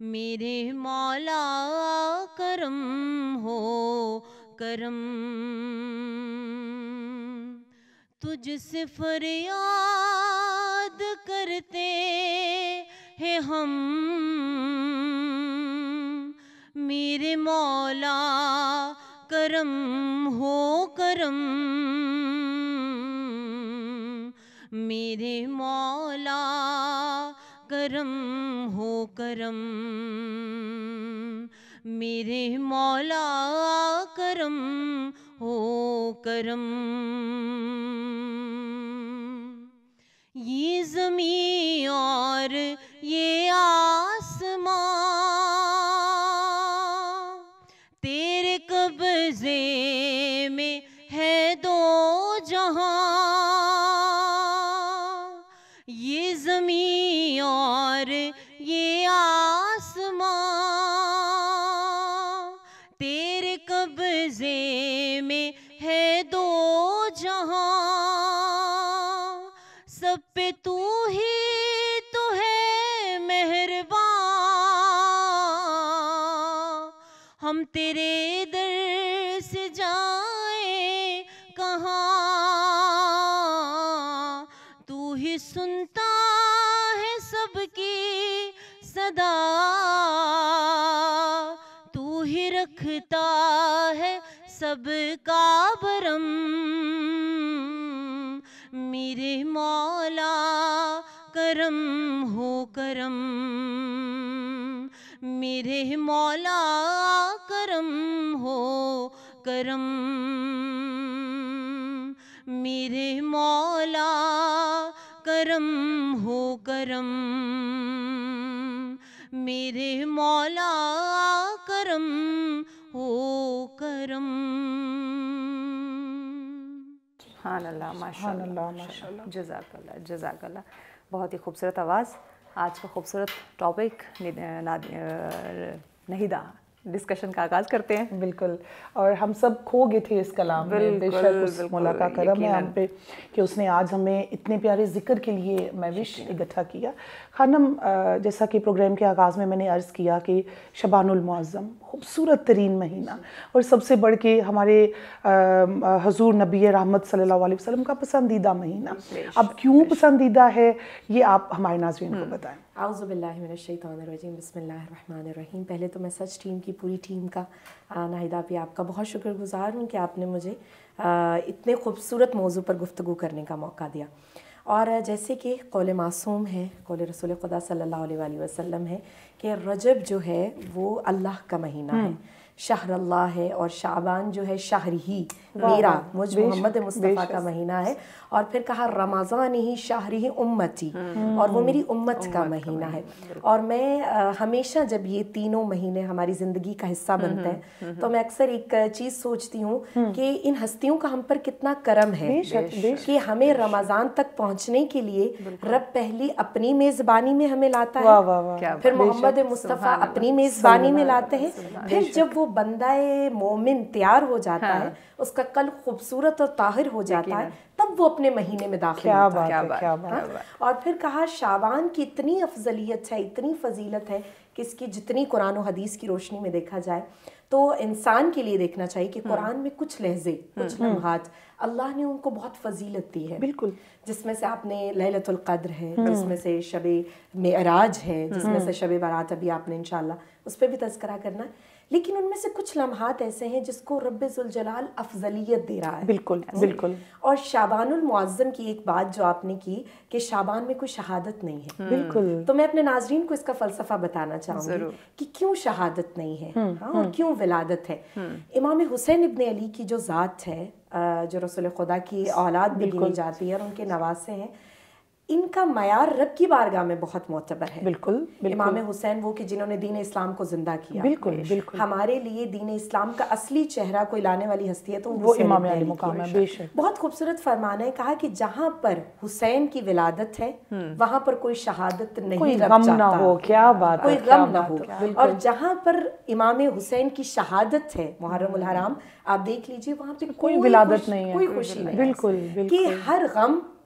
میرے مولا کرم ہو کرم، تجھ سے فریاد کرتے ہیں ہم، میرے مولا کرم ہو کرم، میرے مولا کرم ہو کرم، میرے مولا کرم ہو کرم، یہ زمین اور یہ آسمان تیرے قبضے میں ہے دو جہاں، یہ زمین اور یہ آسمان تیرے قبضے میں ہے دو جہاں، سب پہ تو ہی تو ہے مہربان، ہم تیرے در سے جائیں کہاں، تو ہی سنتا ہے سب کی صدا، تو ہی رکھتا ہے سب کا برم، میرے مولا کرم ہو کرم، میرے مولا کرم ہو کرم، میرے مولا کرم ہو کرم، میرے مولا کرم ہو کرم۔ سبحان اللہ، ماشاء سبحان اللہ، اللہ، ماشاء اللہ۔ جزاک اللہ، جزاک اللہ، بہت ہی خوبصورت آواز، آج کا خوبصورت ٹاپک نہیدہ ڈسکشن کا آغاز کرتے ہیں۔ بالکل، اور ہم سب کھو گئے تھے اس کلام میں، بے شک اس مولا کا کرم ہے ہم پہ کہ اس نے آج ہمیں اتنے پیارے ذکر کے لیے محوش اکٹھا کیا۔ خانم، جیسا کہ پروگرام کے آغاز میں نے عرض کیا کہ شعبان المعظم خوبصورت ترین مہینہ، اور سب سے بڑھ کے ہمارے حضور نبی رحمت صلی اللہ علیہ وسلم کا پسندیدہ مہینہ، اب کیوں پسندیدہ ہے یہ آپ ہمارے ناظرین کو بتائیں۔ اعوذ باللہ من الشیطان الرجیم، بسم اللہ الرحمن الرحیم۔ پہلے تو میں سچ ٹیم کی پوری ٹیم کا، ناہیدہ بھی آپ کا بہت شکر گزار ہوں کہ آپ نے مجھے اتنے خوبصورت موضوع پر گفتگو کرنے کا موقع دیا، اور جیسے کہ قول معصوم ہے، قول رسول خدا صلی اللہ علیہ وآلہ وسلم ہے کہ رجب جو ہے وہ اللہ کا مہینہ ہے، شہر اللہ ہے، اور شعبان جو ہے شہر ہی میرا، مجھ محمد مصطفیٰ کا مہینہ ہے، اور پھر کہا رمضان ہی شہر ہی امتی، اور وہ میری امت کا مہینہ ہے۔ اور میں ہمیشہ جب یہ تینوں مہینے ہماری زندگی کا حصہ بنتے ہیں تو میں اکثر ایک چیز سوچتی ہوں کہ ان ہستیوں کا ہم پر کتنا کرم ہے کہ ہمیں رمضان تک پہنچنے کے لیے رب پہلی اپنی میزبانی میں ہمیں لاتا ہے، پھر محمد مصطفیٰ اپنی میزبانی میں لاتے ہیں، پھر جب وہ بندہ مومن تیار ہو جاتا ہے، اس کا قلب خوبصورت اور طاہر ہو جاتا ہے، تب وہ اپنے مہینے میں داخل ہوتا ہے۔ اور پھر کہا شعبان کی اتنی افضلیت ہے، اتنی فضیلت ہے کہ اس کی جتنی قرآن و حدیث کی روشنی میں دیکھا جائے تو انسان کے لیے دیکھنا چاہیے کہ قرآن میں کچھ لہجے، کچھ لمحات اللہ نے ان کو بہت فضیلت دی ہے، بالکل، جس میں سے آپ نے لیلۃ القدر ہے، جس میں سے شب معراج ہے، جس میں سے شب برات ابھی آپ نے انشاءاللہ اس پہ بھی تذکرہ کرنا ہے، لیکن ان میں سے کچھ لمحات ایسے ہیں جس کو رب ذوالجلال افضلیت دے رہا ہے، بالکل بالکل۔ اور شعبان المعظم کی ایک بات جو آپ نے کی کہ شعبان میں کوئی شہادت نہیں ہے، بالکل، تو میں اپنے ناظرین کو اس کا فلسفہ بتانا چاہوں گی کہ کیوں شہادت نہیں ہے اور کیوں ولادت ہے۔ امام حسین ابن علی کی جو ذات ہے، جو رسول خدا کی اولاد بھی گنی جاتی ہے اور ان کے نواسے ہیں، ان کا معیار رب کی بارگاہ میں بہت معتبر ہے، بالکل۔ امام حسین وہ کہ جنہوں نے دین اسلام کو زندہ کیا، بالکل بالکل، ہمارے لیے دین اسلام کا اصلی چہرہ کوئی لانے والی ہستی ہے تو وہ امام علی مقام ہے، بے شک۔ بہت خوبصورت فرمان ہے، کہا کہ جہاں پر حسین کی ولادت ہے وہاں پر کوئی شہادت نہیں رب چاہتا، ہو کیا بات، کوئی غم نہ ہو، اور جہاں پر امام حسین کی شہادت ہے محرم الحرام، آپ دیکھ لیجئے وہاں پہ کوئی ولادت نہیں ہے، کوئی خوشی نہیں، بالکل، کہ ہر غم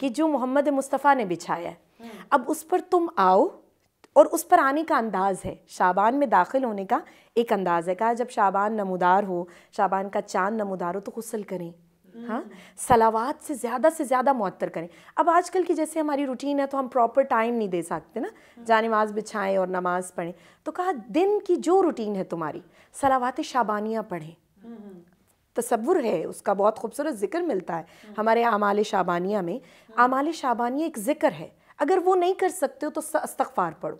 کہ جو محمد مصطفیٰ نے بچھایا ہے، اب اس پر تم آؤ، اور اس پر آنے کا انداز ہے، شعبان میں داخل ہونے کا ایک انداز ہے. کہا جب شعبان نمودار ہو، شعبان کا چاند نمودار ہو تو غسل کریں، ہاں صلوات سے زیادہ معطر کریں. اب آج کل کی جیسے ہماری روٹین ہے تو ہم پراپر ٹائم نہیں دے سکتے نا، جانماز بچھائیں اور نماز پڑھیں. تو کہا دن کی جو روٹین ہے تمہاری، صلوات شعبانیہ پڑھیں. تصور ہے اس کا، بہت خوبصورت ذکر ملتا ہے ہمارے اعمال شعبانیہ میں. اعمال شعبانیہ ایک ذکر ہے، اگر وہ نہیں کر سکتے ہو تو استغفار پڑھو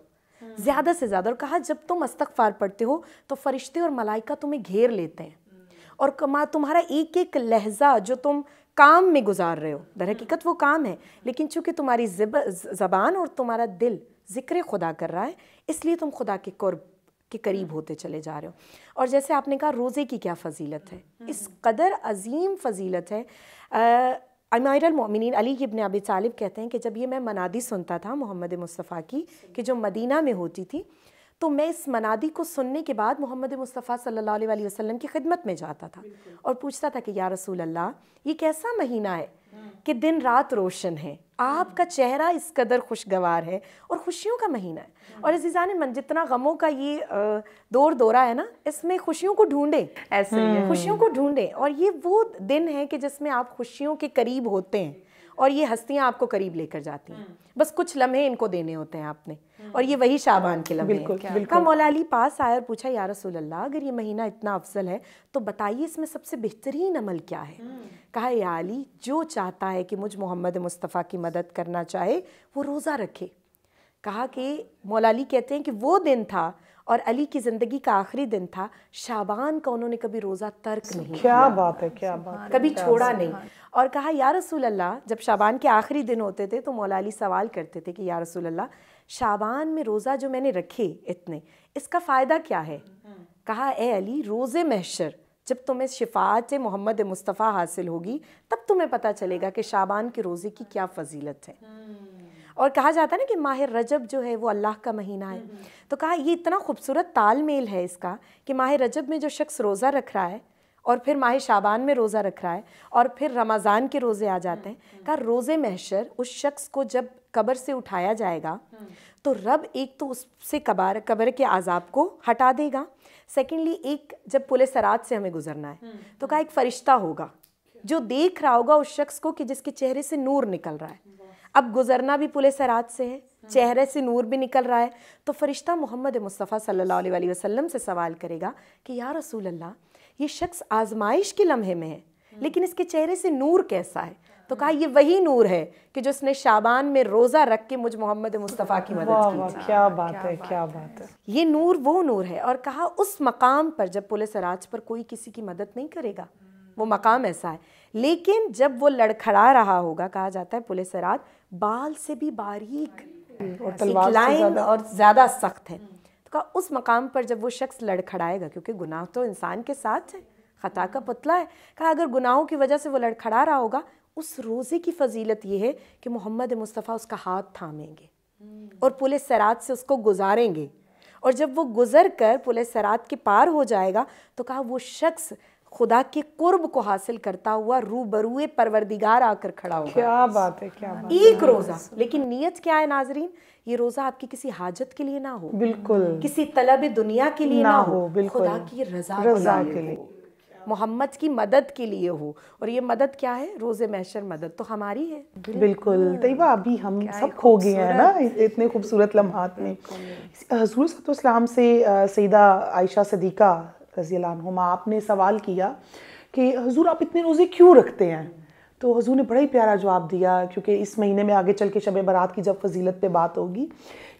زیادہ سے زیادہ. اور کہا جب تم استغفار پڑھتے ہو تو فرشتے اور ملائکہ تمہیں گھیر لیتے ہیں، اور تمہارا ایک ایک لہجہ جو تم کام میں گزار رہے ہو، در حقیقت وہ کام ہے، لیکن چونکہ تمہاری زبان اور تمہارا دل ذکر خدا کر رہا ہے، اس لیے تم خدا کے قرب کے قریب ہوتے چلے جا رہے ہو. اور جیسے آپ نے کہا روزے کی کیا فضیلت ہے، اس قدر عظیم فضیلت ہے. امیر المومنین علی ابن ابی طالب کہتے ہیں کہ جب یہ میں منادی سنتا تھا محمد مصطفیٰ کی کہ جو مدینہ میں ہوتی تھی، تو میں اس منادی کو سننے کے بعد محمد مصطفیٰ صلی اللہ علیہ وسلم کی خدمت میں جاتا تھا اور پوچھتا تھا کہ یا رسول اللہ، یہ کیسا مہینہ ہے کہ دن رات روشن ہے، آپ کا چہرہ اس قدر خوشگوار ہے اور خوشیوں کا مہینہ ہے. اور عزیزان من، جتنا غموں کا یہ دورہ ہے نا، اس میں خوشیوں کو ڈھونڈیں، ایسے ہی خوشیوں کو ڈھونڈیں. اور یہ وہ دن ہے کہ جس میں آپ خوشیوں کے قریب ہوتے ہیں اور یہ ہستیاں آپ کو قریب لے کر جاتی ہیں. بس کچھ لمحے ان کو دینے ہوتے ہیں آپ نے، اور یہ وہی شعبان کے لمحے ہیں. کہا مولا علی پاس آیا اور پوچھا یا رسول اللہ، اگر یہ مہینہ اتنا افضل ہے تو بتائیے اس میں سب سے بہترین عمل کیا ہے؟ کہا یا علی، جو چاہتا ہے کہ مجھ محمد مصطفیٰ کی مدد کرنا چاہے وہ روزہ رکھے. کہا کہ مولا علی کہتے ہیں کہ وہ دن تھا، اور علی کی زندگی کا آخری دن تھا، شعبان کا انہوں نے کبھی روزہ ترک نہیں کیا. کیا بات ہے، کیا بات، کبھی چھوڑا نہیں. اور کہا یا رسول اللہ، جب شعبان کے آخری دن ہوتے تھے تو مولا علی سوال کرتے تھے کہ یا رسول اللہ، شعبان میں روزہ جو میں نے رکھے اتنے، اس کا فائدہ کیا ہے؟ کہا اے علی، روزے محشر جب تمہیں شفاعت محمد مصطفیٰ حاصل ہوگی تب تمہیں پتہ چلے گا کہ شعبان کے روزے کی کیا فضیلت ہے. اور کہا جاتا ہے نا کہ ماہ رجب جو ہے وہ اللہ کا مہینہ ہے. تو کہا یہ اتنا خوبصورت تال میل ہے اس کا کہ ماہ رجب میں جو شخص روزہ رکھ رہا ہے اور پھر ماہ شعبان میں روزہ رکھ رہا ہے اور پھر رمضان کے روزے آ جاتے ہیں، کہا روزے محشر اس شخص کو جب قبر سے اٹھایا جائے گا تو رب ایک تو اس سے قبر کے عذاب کو ہٹا دے گا، سیکنڈلی ایک جب پل صراط سے ہمیں گزرنا ہے تو کہا ایک فرشتہ ہوگا جو دیکھ رہا ہوگا اس شخص کو کہ جس کے چہرے سے نور نکل رہا ہے. اب گزرنا بھی پل صراط سے ہے، چہرے سے نور بھی نکل رہا ہے، تو فرشتہ محمد مصطفیٰ صلی اللہ علیہ وسلم سے سوال کرے گا کہ یا رسول اللہ، یہ شخص آزمائش کے لمحے میں ہے لیکن اس کے چہرے سے نور کیسا ہے؟ تو کہا یہ وہی نور ہے کہ جو اس نے شعبان میں روزہ رکھ کے مجھ محمد مصطفیٰ کی مدد کی. کیا بات ہے، کیا بات ہے. یہ نور وہ نور ہے. اور کہا اس مقام پر جب پل صراط پر کوئی کسی کی مدد نہیں کرے گا، وہ مقام ایسا ہے، لیکن جب وہ لڑکھڑا رہا ہوگا، کہا جاتا ہے پل صراط بال سے بھی باریک اور لائن اور زیادہ سخت ہے. تو کہا اس مقام پر جب وہ شخص لڑکھڑائے گا، کیونکہ گناہ تو انسان کے ساتھ ہے، خطا کا پتلا ہے، کہا اگر گناہوں کی وجہ سے وہ لڑکھڑا رہا ہوگا، اس روزے کی فضیلت یہ ہے کہ محمد مصطفیٰ اس کا ہاتھ تھامیں گے اور پل صراط سے اس کو گزاریں گے، اور جب وہ گزر کر پل صراط کے پار ہو جائے گا تو کہا وہ شخص خدا کے قرب کو حاصل کرتا ہوا روبروئے پروردگار آ کر کھڑا ہوگا. کیا بات ہے، کیا بات. ایک روزہ، لیکن نیت کیا ہے ناظرین؟ یہ روزہ آپ کی کسی حاجت کے لیے نہ ہو، بالکل کسی طلب دنیا کے لیے نہ ہو، بالکل خدا کی رضا کے لیے، محمد کی مدد کے لیے ہو. اور یہ مدد کیا ہے؟ روز محشر مدد تو ہماری ہے. بالکل طیبہ، ابھی ہم سب کھو گئے ہیں نا اتنے خوبصورت لمحات میں. حضور صلی اللہ علیہ وسلم سے سیدہ عائشہ صدیقہ رضی اللہ عنہما آپ نے سوال کیا کہ حضور آپ اتنے روزے کیوں رکھتے ہیں؟ تو حضور نے بڑا ہی پیارا جواب دیا، کیونکہ اس مہینے میں آگے چل کے شب برات کی جب فضیلت پہ بات ہوگی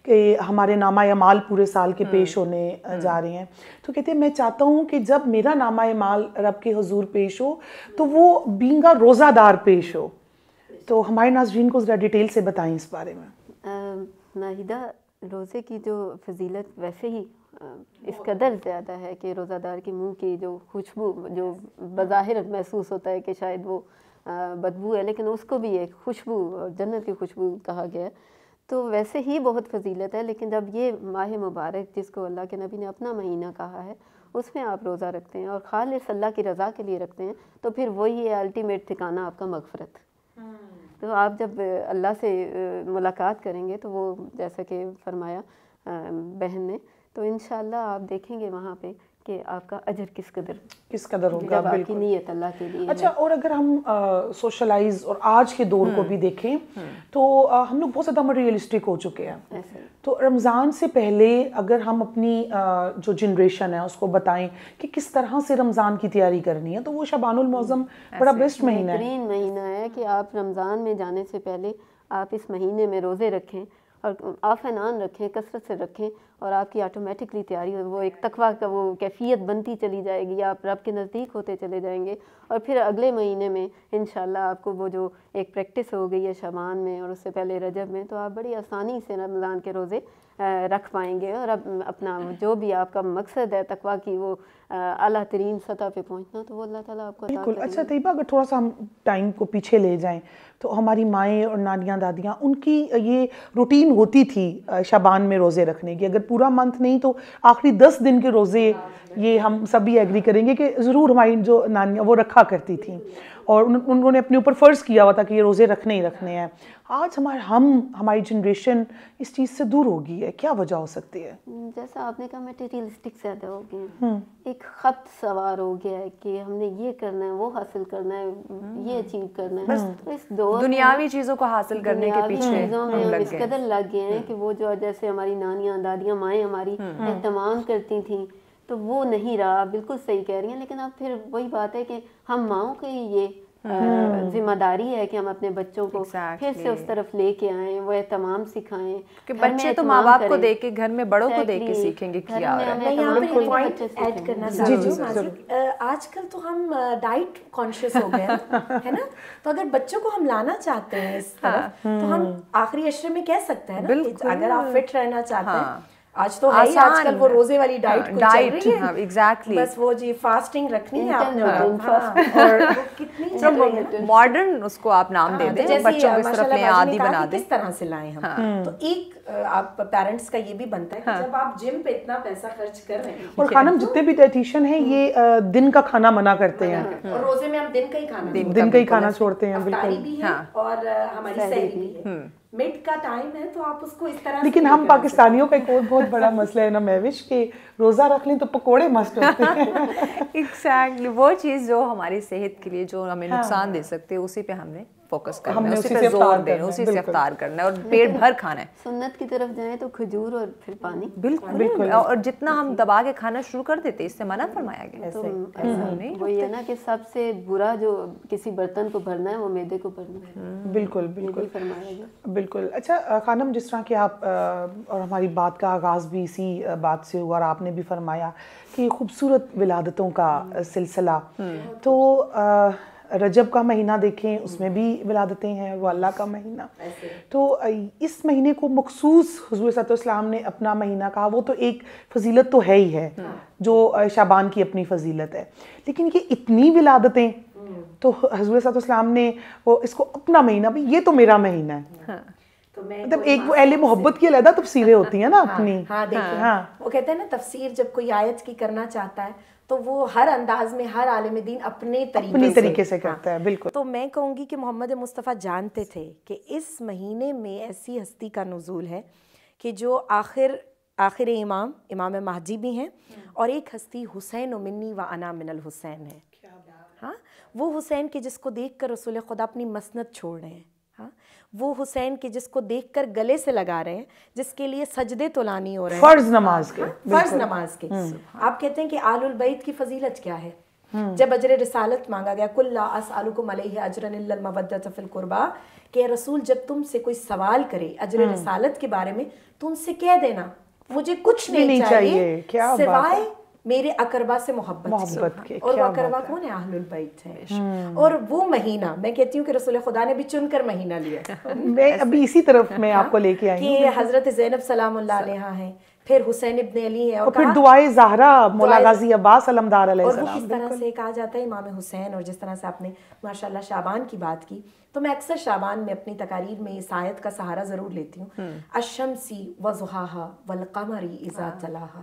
کہ ہمارے نامہ اعمال پورے سال کے پیش ہونے جا رہے ہیں، تو کہتے ہیں میں چاہتا ہوں کہ جب میرا نامہ اعمال رب کے حضور پیش ہو تو وہ بینگا روزہ دار پیش ہو. تو ہمارے ناظرین کو ذرا ڈیٹیل سے بتائیں اس بارے میں. ناہیدہ، روزے کی جو فضیلت ویسے ہی اس قدر زیادہ ہے کہ روزہ دار کے منہ کی جو خوشبو جو بظاہر محسوس ہوتا ہے کہ شاید وہ بدبو ہے، لیکن اس کو بھی ایک خوشبو، جنت کی خوشبو کہا گیا ہے، تو ویسے ہی بہت فضیلت ہے. لیکن جب یہ ماہ مبارک جس کو اللہ کے نبی نے اپنا مہینہ کہا ہے اس میں آپ روزہ رکھتے ہیں اور خالص اللہ کی رضا کے لیے رکھتے ہیں، تو پھر وہی ہے الٹیمیٹ ٹھکانہ آپ کا مغفرت. تو آپ جب اللہ سے ملاقات کریں گے تو وہ جیسا کہ فرمایا بہن نے، تو انشاءاللہ آپ دیکھیں گے وہاں پہ کہ آپ کا اجر کس قدر ہوگا، جب آپ کی نیت اللہ کے لیے. اچھا، اور اگر ہم سوشلائز اور آج کے دور کو بھی دیکھیں تو ہم لوگ بہت زیادہ مٹیریلسٹک ہو چکے ہیں. تو رمضان سے پہلے اگر ہم اپنی جو جنریشن ہے اس کو بتائیں کہ کس طرح سے رمضان کی تیاری کرنی ہے، تو وہ شعبان المعظم بڑا بیسٹ مہینہ ہے. بہترین مہینہ ہے کہ آپ رمضان میں جانے سے پہلے آپ اس مہینے میں روزے رکھیں اور آف اینڈ آن رکھیں، کثرت سے رکھیں، اور آپ کی آٹومیٹکلی تیاری وہ ایک تقویٰ کا وہ کیفیت بنتی چلی جائے گی، آپ رب کے نزدیک ہوتے چلے جائیں گے. اور پھر اگلے مہینے میں انشاءاللہ آپ کو وہ جو ایک پریکٹس ہو گئی ہے شعبان میں اور اس سے پہلے رجب میں، تو آپ بڑی آسانی سے رمضان کے روزے رکھ پائیں گے، اور اب اپنا جو بھی آپ کا مقصد ہے تقویٰ کی وہ اعلیٰ ترین سطح پہ پہنچنا، تو وہ اللہ تعالیٰ آپ کو عطا کریں گے. بالکل. اچھا طیبہ، اگر تھوڑا سا ہم ٹائم کو پیچھے لے جائیں تو ہماری مائیں اور نانیاں دادیاں ان کی یہ روٹین ہوتی تھی شعبان میں روزے رکھنے کی، اگر پورا منتھ نہیں تو آخری 10 دن کے روزے، یہ ہم سبھی ایگری کریں گے کہ ضرور ہماری جو نانیاں وہ رکھا کرتی تھیں اور انہوں نے اپنے اوپر فرض کیا ہوا تھا کہ یہ روزے رکھنے ہی رکھنے ہیں. آج ہماری جنریشن اس چیز سے دور ہو گئی ہے، کیا وجہ ہو سکتی ہے؟ جیسا آپ نے کہا میٹیریلسٹک زیادہ ہو گئے ہیں، ایک خط سوار ہو گیا ہے کہ ہم نے یہ کرنا ہے، وہ حاصل کرنا ہے، یہ اچیو کرنا ہے. اس دور دنیاوی چیزوں کو حاصل کرنے کے پیچھے چیزوں میں ہم اس قدر لگ گئے ہیں کہ وہ جو جیسے ہماری نانیاں دادیاں مائیں ہماری اہتمام کرتی تھیں تو وہ نہیں رہا. بالکل صحیح کہہ رہی ہیں، لیکن اب پھر وہی بات ہے کہ ہم ماؤں کی یہ ذمہ داری ہے کہ ہم اپنے بچوں کو پھر سے اس طرف لے کے آئیں، وہ اہتمام سکھائیں. کہ بچے تو ماں باپ کو دیکھ کے، گھر میں بڑوں کو دیکھ کے سیکھیں گے کیا ہو رہا ہے. میں یہاں پہ ایک پوائنٹ ایڈ کرنا چاہتی ہوں. آج کل تو ہم ڈائٹ کانشیس ہو گئے ہے نا، تو اگر بچوں کو ہم لانا چاہتے ہیں اس طرف تو ہم آخری عشرے میں کہہ سکتے ہیں نا، اگر آپ فٹ رہنا چاہتے ہیں، آج تو ہے ہی آج کل وہ روزے والی ڈائٹ چل رہی ہے. ایگزیکٹلی، بس وہ جی فاسٹنگ رکھنی ہے آپ نے، اور کتنی چل رہی ہے ماڈرن، اس کو آپ نام دے دیں، بچوں کو اس طرف لے عادی بنا دیں. کس طرح سے لائیں ہم. تو ایک آپ پیرنٹس کا یہ بھی بنتا ہے کہ جب آپ جم پہ اتنا پیسہ خرچ کر رہے ہیں، اور خانم جتنے بھی ڈائٹیشین ہیں یہ دن کا کھانا منع کرتے ہیں، اور روزے میں ہم دن کا ہی کھانا چھوڑتے ہیں. افطاری بھی ہے اور ہماری سحری بھی ہے، مڈ کا ٹائم ہے، تو آپ اس کو اس طرح. لیکن ہم پاکستانیوں کا ایک اور بہت بڑا مسئلہ ہے نا مہوش، کہ روزہ رکھ لیں تو پکوڑے مست ہوتے ہیں. ایگزیکٹلی، وہ چیز جو ہماری صحت کے لیے جو ہمیں نقصان دے سکتے ہیں اسی پہ ہم نے فوکس کرنا ہے، اسی پہ زور دینا، اسی سے افطار کرنا ہے اور پیٹ بھر کھانا ہے. سنت کی طرف جائیں تو کھجور اور پھر پانی. بالکل، اور جتنا ہم دبا کے کھانا شروع کر دیتے اس سے منع فرمایا گیا. تو ایسا نہیں، وہی ہے نا کہ سب سے برا جو کسی برتن کو بھرنا ہے وہ معدے کو بھرنا ہے. بالکل بالکل فرمایا گیا. بالکل. اچھا خانم، جس طرح کہ آپ اور ہماری بات کا آغاز بھی اسی بات سے ہوا اور آپ نے بھی فرمایا کہ خوبصورت ولادتوں کا سلسلہ، تو رجب کا مہینہ دیکھیں اس میں بھی ولادتیں ہیں، وہ اللہ کا مہینہ. تو اس مہینے کو مخصوص حضور صلی اللہ علیہ وسلم نے اپنا مہینہ کہا، وہ تو ایک فضیلت تو ہے ہی ہے جو شعبان کی اپنی فضیلت ہے، لیکن یہ اتنی ولادتیں، تو حضور صلی اللہ علیہ وسلم نے وہ اس کو اپنا مہینہ بھی، یہ تو میرا مہینہ ہے. مطلب ایک وہ اہل محبت کی علیحدہ تفسیریں ہوتی ہیں نا اپنی. ہاں دیکھیں، وہ کہتے ہیں نا تفسیر جب کوئی آیت کی کرنا چاہتا ہے تو وہ ہر انداز میں ہر عالم دین اپنے طریقے سے کرتا ہے. بالکل. تو میں کہوں گی کہ محمد مصطفیٰ جانتے تھے کہ اس مہینے میں ایسی ہستی کا نزول ہے کہ جو آخر امام مہدی بھی ہیں، اور ایک ہستی حسین و منی و انا من الحسین ہے. ہاں، وہ حسین کے جس کو دیکھ کر رسول خدا اپنی مسند چھوڑ رہے ہیں. ہاں، وہ حسین کے جس کو دیکھ کر گلے سے لگا رہے ہیں، جس کے لیے سجدے طولانی ہو رہے ہیں، فرض نماز کے. آپ کہتے ہیں کہ آل البیت کی فضیلت کیا ہے؟ جب اجر رسالت مانگا گیا، کل لا اسألکم علیہ اجرا الا المودۃ فی القربى، کہ رسول جب تم سے کوئی سوال کرے اجر رسالت کے بارے میں تو ان سے کہہ دینا مجھے کچھ نہیں چاہیے سوائے میرے اقربا سے محبت کے. اور وہ اقربا کون ہے؟ اہل البیت ہیں. اور وہ مہینہ میں کہتی ہوں کہ رسول خدا نے بھی چن کر مہینہ لیا. میں ابھی اسی طرف میں آپ کو لے کے آئی ہوں کہ حضرت زینب سلام اللہ علیہا ہیں، پھر حسین ابن علی ہیں، اور پھر دعائے زہرا مولا غازی عباس علمدار علیہ السلام. اور وہ کس طرح سے کہا جاتا ہے امام حسین. اور جس طرح سے آپ نے ماشاءاللہ شعبان کی بات کی، تو میں اکثر شعبان میں اپنی تقاریر میں اس آیت کا سہارا ضرور لیتی ہوں، الشمسی وضحاہا والقمر اذا تلاہا.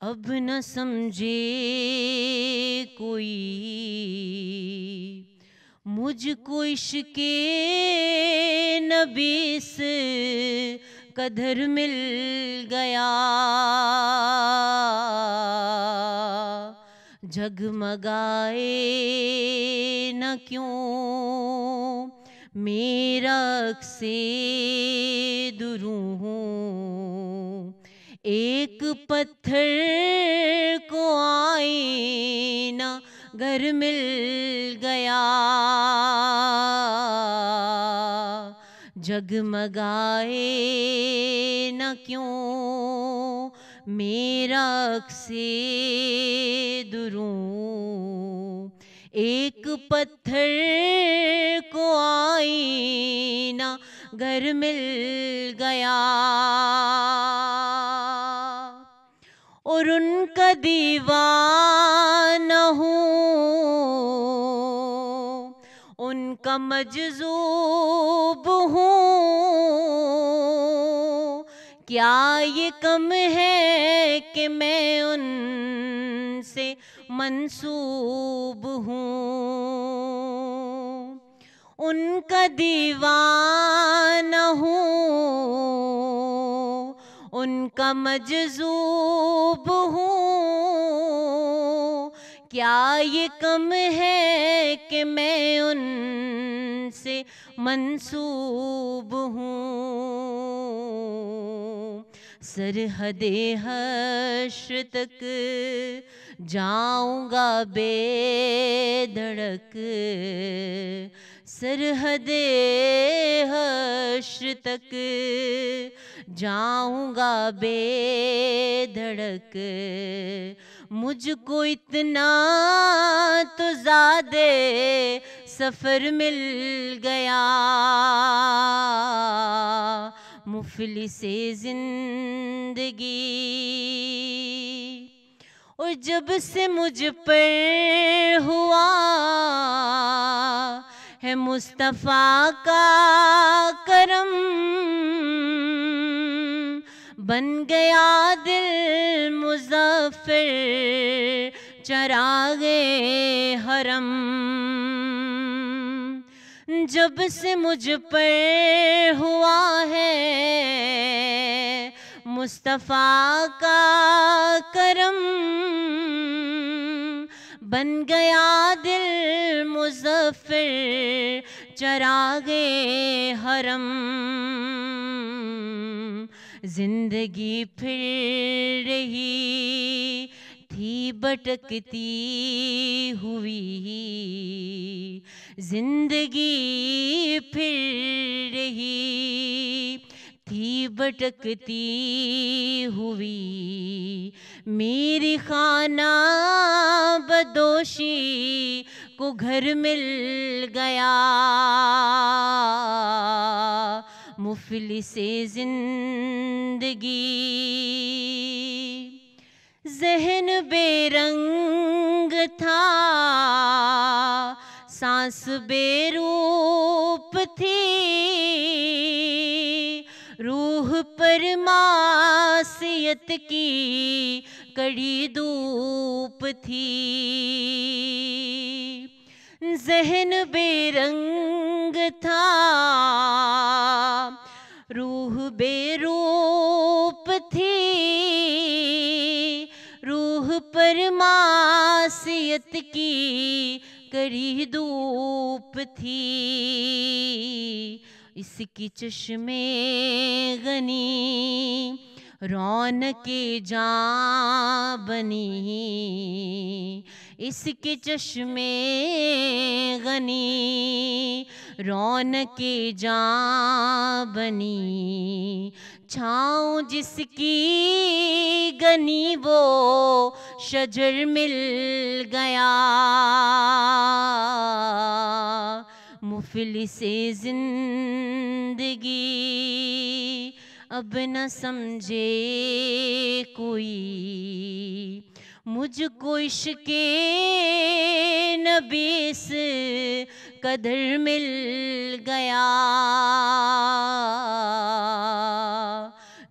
اب نہ سمجھے کوئی مجھ کو عشق نبی سے قدر مل گیا، جگمگائے نہ کیوں میرا عکس دروں ہوں، ایک پتھر کو آئینہ گھر مل گیا، جگمگائے نہ کیوں میرا عکس دروں، ایک پتھر کو آئینہ گھر مل گیا، اور ان کا دیوانہ ہوں، ان کا مجذوب ہوں، کیا یہ کم ہے کہ میں ان سے منسوب ہوں، ان کا دیوانہ ہوں، ان کا مجذوب ہوں، کیا یہ کم ہے کہ میں ان سے منسوب ہوں، سرحد حشر تک جاؤں گا بے دھڑک، سرحد حشر تک جاؤں گا بے دھڑک، مجھ کو اتنا تو زیادہ سفر مل گیا، مفلس زندگی، اور جب سے مجھ پر ہوا ہے مصطفیٰ کا کرم، بن گیا دل مظفر چراغ حرم، جب سے مجھ پر ہوا ہے مصطفیٰ کا کرم، بن گیا دل مظفر چراغ حرم، زندگی پھر رہی تھی بھٹکتی ہوئی، زندگی پھر رہی تھی بھٹکتی ہوئی، میری خانہ بدوشی کو گھر مل گیا، مفلس زندگی، ذہن بے رنگ تھا، سانس بے روپ تھی، روح پر معصیت کی کڑی دھوپ تھی، ذہن بے رنگ تھا، روح بے روپ تھی، روح پر معصیت کی کڑی دھوپ تھی، اس کی چشمے غنی رونق جاں بنی، اس کے چشمے غنی رونق جاں بنی، چھاؤں جس کی گنی وہ شجر مل گیا، مفلس زندگی، اب نہ سمجھے کوئی مجھ کو عشق نبی سے قدر مل گیا،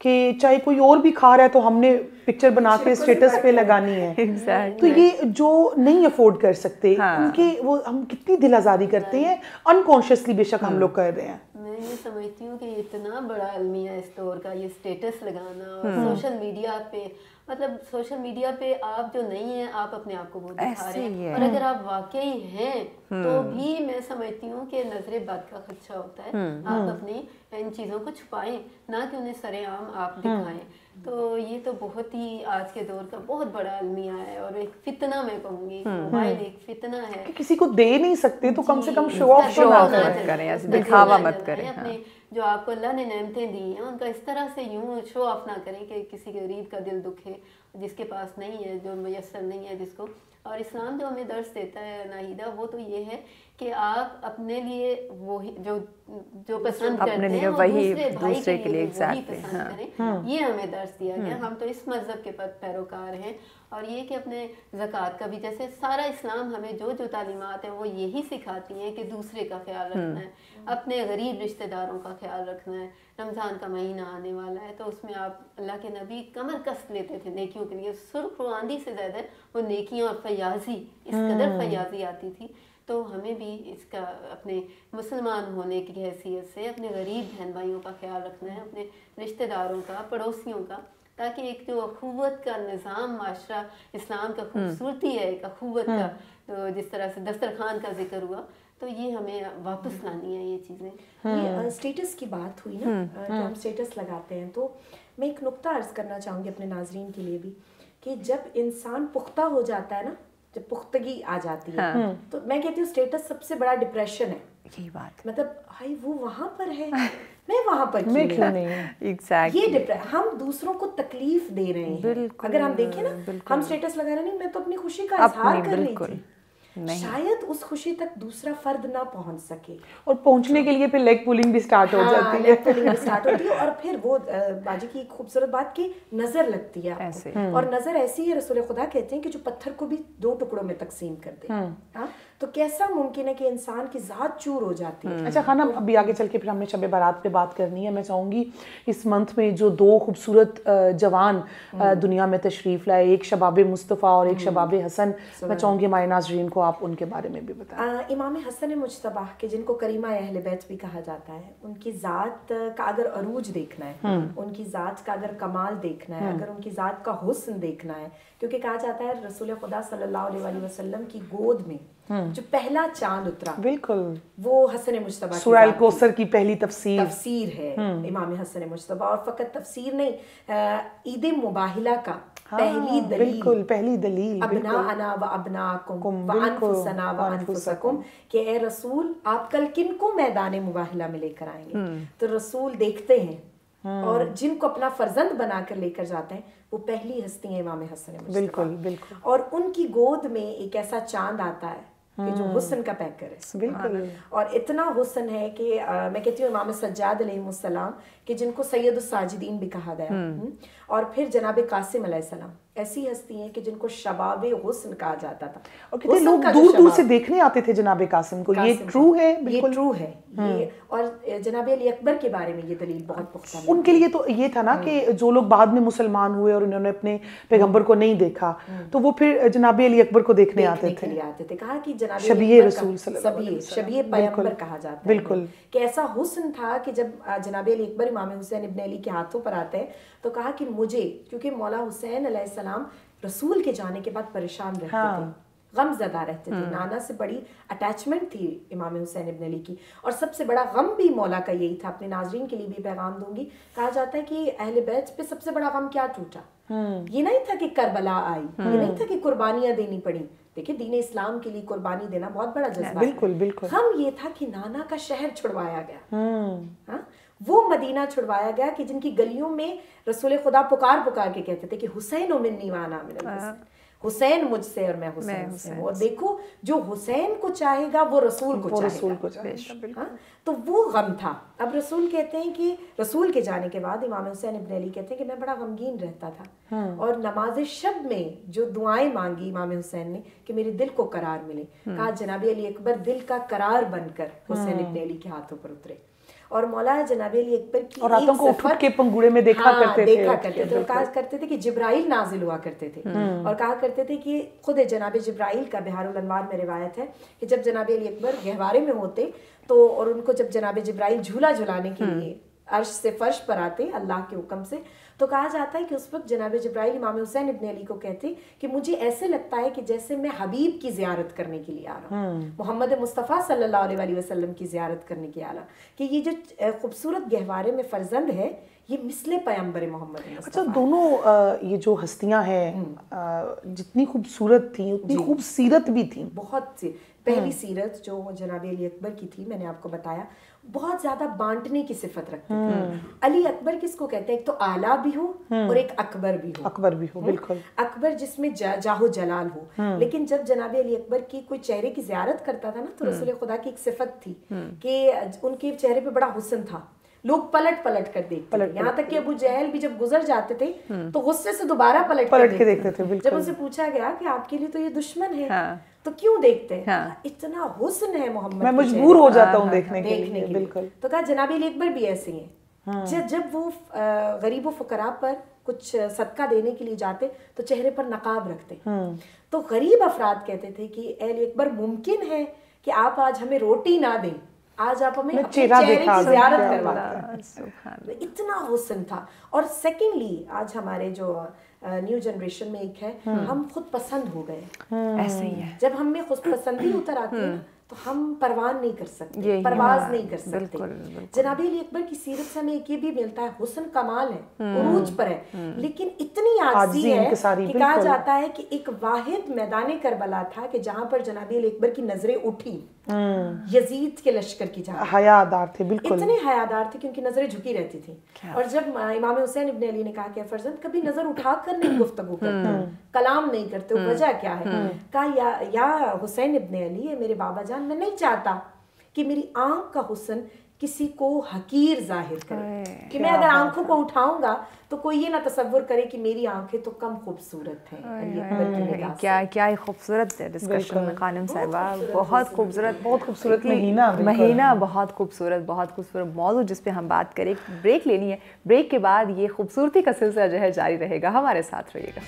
کہ چاہے کوئی اور بھی کھا رہا ہے تو ہم نے پکچر بنا کے اسٹیٹس پہ لگانی ہے. تو یہ جو نہیں افورڈ کر سکتے ان کے وہ ہم کتنی دل آزاری کرتے ہیں انکانشیسلی بے شک ہم لوگ کر رہے ہیں. میں یہ سمجھتی ہوں کہ اتنا بڑا المیہ اس دور کا یہ اسٹیٹس لگانا اور سوشل میڈیا پہ, مطلب سوشل میڈیا پہ آپ جو نہیں ہیں آپ اپنے آپ کو وہ دکھا رہے ہیں, اور اگر آپ واقعی ہیں تو بھی میں سمجھتی ہوں کہ نظر بد کا خدشہ ہوتا ہے. آپ اپنی ان چیزوں کو چھپائیں, نہ کہ انہیں سرے عام آپ دکھائیں. تو یہ تو بہت ہی آج کے دور کا بہت بڑا المیہ ہے اور ایک فتنہ میں کہوں گی. موبائل ایک فتنہ ہے, کسی کو دے نہیں سکتے تو کم سے کم شو آف نہ کریں, دکھاوا مت کریں. اپنے جو آپ کو اللہ نے نعمتیں دی ہیں ان کا اس طرح سے یوں شو آف نہ کریں کہ کسی غریب کا دل دکھے جس کے پاس نہیں ہے, جو میسر نہیں ہے جس کو. اور اسلام جو ہمیں درس دیتا ہے ناہیدہ وہ تو یہ ہے کہ آپ اپنے لیے وہی جو پسند کرتے ہیں وہی دوسرے کے لیے وہی پسند کریں. یہ ہمیں درس دیا گیا. ہم تو اس مذہب کے پیروکار ہیں. اور یہ کہ اپنے زکوٰۃ کا بھی, جیسے سارا اسلام ہمیں جو تعلیمات ہیں وہ یہی سکھاتی ہیں کہ دوسرے کا خیال رکھنا ہے, اپنے غریب رشتہ داروں کا خیال رکھنا ہے. رمضان کا مہینہ آنے والا ہے تو اس میں آپ, اللہ کے نبی کمر کس لیتے تھے نیکیوں کے لیے. سرخ روآندی سے زیادہ وہ نیکیاں اور فیاضی, اس قدر فیاضی آتی تھی. تو ہمیں بھی اس کا اپنے مسلمان ہونے کی حیثیت سے اپنے غریب بہن بھائیوں کا خیال رکھنا ہے, اپنے رشتہ داروں کا, پڑوسیوں کا, تاکہ ایک جو اخوت کا نظام معاشرہ اسلام کا خوبصورتی ہے ایک اخوت کا, تو جس طرح سے دسترخوان کا ذکر ہوا, تو یہ ہمیں واپس لانی ہے یہ چیزیں. یہ اسٹیٹس کی بات ہوئی نا کہ ہم اسٹیٹس لگاتے ہیں, تو میں ایک نقطہ عرض کرنا چاہوں گی اپنے ناظرین کے لیے بھی کہ جب انسان پختہ ہو جاتا ہے نا, جب پختگی آ جاتی ہے, تو میں کہتی ہوں اسٹیٹس سب سے بڑا ڈپریشن ہے. یہی بات, مطلب بھائی وہ وہاں پر ہے, میں وہاں پر کیوں نہیں. یہ ہم دوسروں کو تکلیف دے رہے ہیں. اگر ہم دیکھیں نا, ہم اسٹیٹس لگا رہے نہیں, میں تو اپنی خوشی کا اظہار کر رہی تھی, شاید اس خوشی تک دوسرا فرد نہ پہنچ سکے, اور پہنچنے کے لیے پھر لیگ پولنگ بھی سٹارٹ ہو جاتی ہے. لیگ پولنگ بھی سٹارٹ ہوتی ہے, اور پھر وہ باجی کی خوبصورت بات کی نظر لگتی ہے آپ کو, اور نظر ایسی ہے رسول خدا کہتے ہیں کہ جو پتھر کو بھی 2 ٹکڑوں میں تقسیم کر دے. تو کیسا ممکن ہے کہ انسان کی ذات چور ہو جاتی ہے. اچھا خانہ, ابھی آگے چل کے پھر ہم نے شب بارات پہ بات کرنی ہے. میں چاہوں گی اس منتھ میں جو 2 خوبصورت جوان دنیا میں تشریف لائے, ایک شباب مصطفیٰ اور ایک شباب حسن, میں چاہوں گی ہمارے ناظرین کو آپ ان کے بارے میں بھی بتائیں. امام حسن مجتبیٰ کے, جن کو کریمہ اہل بیت بھی کہا جاتا ہے, ان کی ذات کا اگر عروج دیکھنا ہے, ان کی ذات کا اگر کمال دیکھنا ہے, اگر ان کی ذات کا حسن دیکھنا ہے, کیونکہ کہا جاتا ہے رسول خدا صلی اللہ علیہ وسلم کی گود میں جو پہلا چاند اترا, بالکل وہ حسن مجتبیٰ سورہ الکوثر کی پہلی تفسیر ہے امام حسن مجتبیٰ. اور فقط تفسیر نہیں, عید مباہلہ کا پہلی دلیل, بالکل پہلی دلیل, ابناءنا و ابناکم و انفسنا و انفسکم, کہ اے رسول آپ کل کن کو میدان مباہلہ میں لے کر آئیں گے. تو رسول دیکھتے ہیں, اور جن کو اپنا فرزند بنا کر لے کر جاتے ہیں وہ پہلی ہستی ہیں امام حسن مجتبیٰ. بالکل بالکل. اور ان کی گود میں ایک ایسا چاند آتا ہے کہ جو حسن کا پیکر ہے. بالکل. اور اتنا حسن ہے کہ میں کہتی ہوں امام سجاد علیہ السلام کہ جن کو سید الساجدین بھی کہا گیا, اور پھر جناب قاسم علیہ السلام, ایسی ہستی ہیں کہ جن کو شباب حسن کہا جاتا تھا. اور کتنے لوگ دور دور سے دیکھنے آتے تھے جناب قاسم کو. یہ ٹرو ہے, بالکل ٹرو ہے یہ. اور جناب علی اکبر کے بارے میں یہ دلیل بہت پختہ ہے. ان کے لیے تو یہ تھا نا کہ جو لوگ بعد میں مسلمان ہوئے اور انہوں نے اپنے پیغمبر کو نہیں دیکھا, تو وہ پھر جناب علی اکبر کو دیکھنے آتے تھے. کہا کہ جناب شبیہ رسول صلی اللہ علیہ وسلم, شبیہ پیغمبر کہا جاتا ہے. بالکل. کہ ایسا حسن تھا کہ جب جناب علی اکبر امام حسین ابن علی کے ہاتھوں پر آتے ہیں تو کہا کہ مجھے, کیونکہ مولا حسین علیہ السلام رسول کے جانے کے بعد پریشان رہتے تھے, غم زدہ رہتے تھے, نانا سے بڑی اٹیچمنٹ تھی امام حسین ابن علی کی, اور سب سے بڑا غم بھی مولا کا یہی تھا. اپنے ناظرین کے لیے بھی پیغام دوں گی, کہا جاتا ہے کہ اہل بیت پہ سب سے بڑا غم کیا ٹوٹا, یہ نہیں تھا کہ کربلا آئی, یہ نہیں تھا کہ قربانیاں دینی پڑی. دیکھیں دین اسلام کے لیے قربانی دینا بہت بڑا جذبہ ہے. بالکل بالکل. غم یہ تھا کہ نانا کا شہر چھڑوایا گیا, وہ مدینہ چھڑوایا گیا کہ جن کی گلیوں میں رسول خدا پکار کے کہتے تھے کہ حسین منی وانا من الحسین, حسین مجھ سے اور میں حسین سے ہوں. اور دیکھو جو حسین کو چاہے گا وہ رسول کو چاہے گا. تو وہ غم تھا. اب رسول کہتے ہیں کہ رسول کے جانے کے بعد امام حسین ابن علی کہتے ہیں کہ میں بڑا غمگین رہتا تھا, اور نماز شب میں جو دعائیں مانگی امام حسین نے کہ میرے دل کو قرار ملے, کہا جناب علی اکبر دل کا قرار بن کر حسین ابن علی کے ہاتھوں پر اترے. اور مولا جناب علی اکبر کی اور راتوں کو اٹھ کے پنگوڑے میں دیکھا کرتے تھے اور کہا کرتے تھے کہ جبرائیل نازل ہوا کرتے تھے، اور کہا کرتے تھے کہ خود جناب جبرائیل کا بہار الانوار میں روایت ہے کہ جب جناب علی اکبر گہوارے میں ہوتے تو، اور ان کو جب جناب جبرائیل جھولا جھلانے کے لیے عرش سے فرش پر آتے اللہ کے حکم سے، تو کہا جاتا ہے کہ اس وقت جناب جبرائیل امام حسین ابن علی کو کہتے کہ مجھے ایسے لگتا ہے کہ جیسے میں حبیب کی زیارت کرنے کے لیے آ رہا ہوں، محمد مصطفیٰ صلی اللہ علیہ وسلم کی زیارت کرنے کے لیے آ رہا، کہ یہ جو خوبصورت گہوارے میں فرزند ہے یہ مثل پیغمبر محمد مصطفیٰ۔ اچھا، دونوں یہ جو ہستیاں ہیں جتنی خوبصورت تھیں اتنی خوبصیرت بھی تھیں، بہت سی۔ پہلی سیرت جو جناب علی اکبر کی تھی، میں نے آپ کو بتایا، بہت زیادہ بانٹنے کی صفت رکھتے تھے۔ علی اکبر کس کو کہتے ہیں؟ ایک تو اعلیٰ بھی ہو اور ایک اکبر بھی ہو۔ اکبر بھی ہو، بالکل، اکبر جس میں جاہ و جلال ہو، لیکن جب جناب علی اکبر کی کوئی چہرے کی زیارت کرتا تھا نا تو رسول خدا کی ایک صفت تھی کہ ان کے چہرے پہ بڑا حسن تھا، لوگ پلٹ پلٹ کر دیکھتے تھے، یہاں تک کہ ابو جہل بھی جب گزر جاتے تھے تو غصے سے دوبارہ پلٹ کے دیکھتے تھے۔ جب اسے پوچھا گیا کہ آپ کے لیے تو یہ دشمن ہے تو کیوں دیکھتے ہیں؟ اتنا حسن ہے محمد، میں مجبور ہو جاتا ہوں دیکھنے کے لیے، بالکل۔ تو کہا جناب علی اکبر بھی ایسے ہیں، جب وہ غریب و فقراء پر کچھ صدقہ دینے کے لیے جاتے تو چہرے پر نقاب رکھتے، تو غریب افراد کہتے تھے کہ اے علی اکبر ممکن ہے کہ آپ آج ہمیں روٹی نہ دیں، آج آپ ہمیں اپنے چہرے کی زیارت کرواتے ہیں، اتنا حسن تھا۔ اور سیکنڈلی آج ہمارے جو نیو جنریشن میں ایک ہے، ہم خود پسند ہو گئے، ایسے ہی ہے، جب ہم میں خود پسندی اتر آتی ہے تو ہم پروان نہیں کر سکتے، پرواز نہیں کر سکتے۔ جناب علی اکبر کی سیرت سے ہمیں ایک یہ بھی ملتا ہے، حسن کمال ہے، عروج پر ہے، لیکن اتنی عاجزی ہے کہ کہا جاتا ہے کہ ایک واحد میدان کربلا تھا کہ جہاں پر جناب علی اکبر کی نظریں اٹھی یزید کے لشکر کی جانب، حیادار تھے، بالکل اتنے حیادار تھے کہ ان کی نظریں جھکی رہتی تھیں۔ اور جب امام حسین ابن علی نے کہا کہ فرزند کبھی نظر اٹھا کر نہیں گفتگو کرتے، کلام نہیں کرتے، وجہ کیا ہے؟ کہا یا حسین ابن علی، میرے بابا جان، میں نہیں چاہتا کہ میری آنکھ کا حسن کسی کو حقیر ظاہر کرے، کہ میں اگر آنکھوں کو اٹھاؤں گا تو کوئی یہ نہ تصور کرے کہ میری آنکھیں تو کم خوبصورت ہیں۔ کیا خوبصورت ڈسکشن خانم صاحبہ، بہت خوبصورت مہینہ، بہت خوبصورت موضوع جس پہ ہم بات کریں۔ بریک لینی ہے، بریک کے بعد یہ خوبصورتی کا سلسلہ جو ہے جاری رہے گا، ہمارے ساتھ رہیے گا۔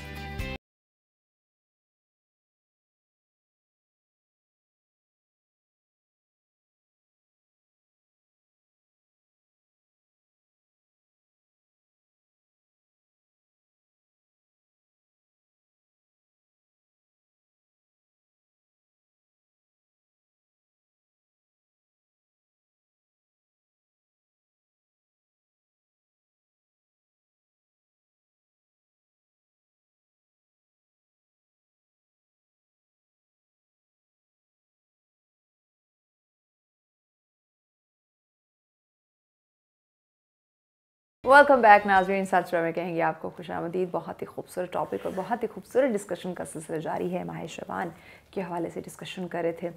ویلکم بیک ناظرین، ساتھ میں کہیں گے آپ کو خوش آمدید۔ بہت ہی خوبصورت ٹاپک اور بہت ہی خوبصورت ڈسکشن کا سلسلہ جاری ہے۔ ماہ شعبان کے حوالے سے ڈسکشن کر رہے تھے،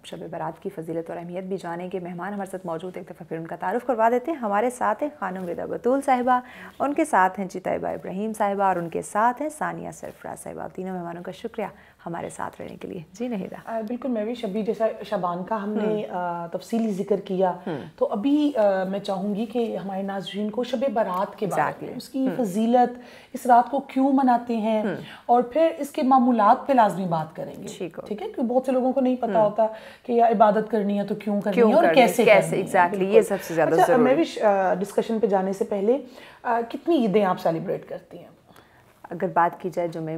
شب برات کی فضیلت اور اہمیت بھی جانیں گے۔ مہمان ہمارے ساتھ موجود ہیں، ایک دفعہ پھر ان کا تعارف کروا دیتے ہیں۔ ہمارے ساتھ ہیں خانم رضا بطول صاحبہ، ان کے ساتھ ہیں جی طیبہ ابراہیم صاحبہ، اور ان کے ساتھ ہیں ثانیہ سرفراز صاحبہ۔ تینوں مہمانوں کا شکریہ ہمارے ساتھ رہنے کے لیے۔ جی نہیدہ۔ بالکل، میں بھی شبی جیسا شعبان کا ہم نے تفصیلی ذکر کیا، تو ابھی میں چاہوں گی کہ ہمارے ناظرین کو شب برات کے بارے میں، اس کی فضیلت، اس رات کو کیوں مناتے ہیں، اور پھر اس کے معمولات پہ لازمی بات کریں گے، ٹھیک ہے؟ کیونکہ بہت سے لوگوں کو نہیں پتا ہوتا کہ یہ عبادت کرنی ہے تو کیوں کرنی ہے اور کیسے ایگزیکٹلی، یہ سب سے زیادہ ضروری ہے۔ میں بھی ڈسکشن پہ جانے سے پہلے کتنی عیدیں آپ سیلیبریٹ کرتی ہیں؟ اگر بات کی جائے جمعہ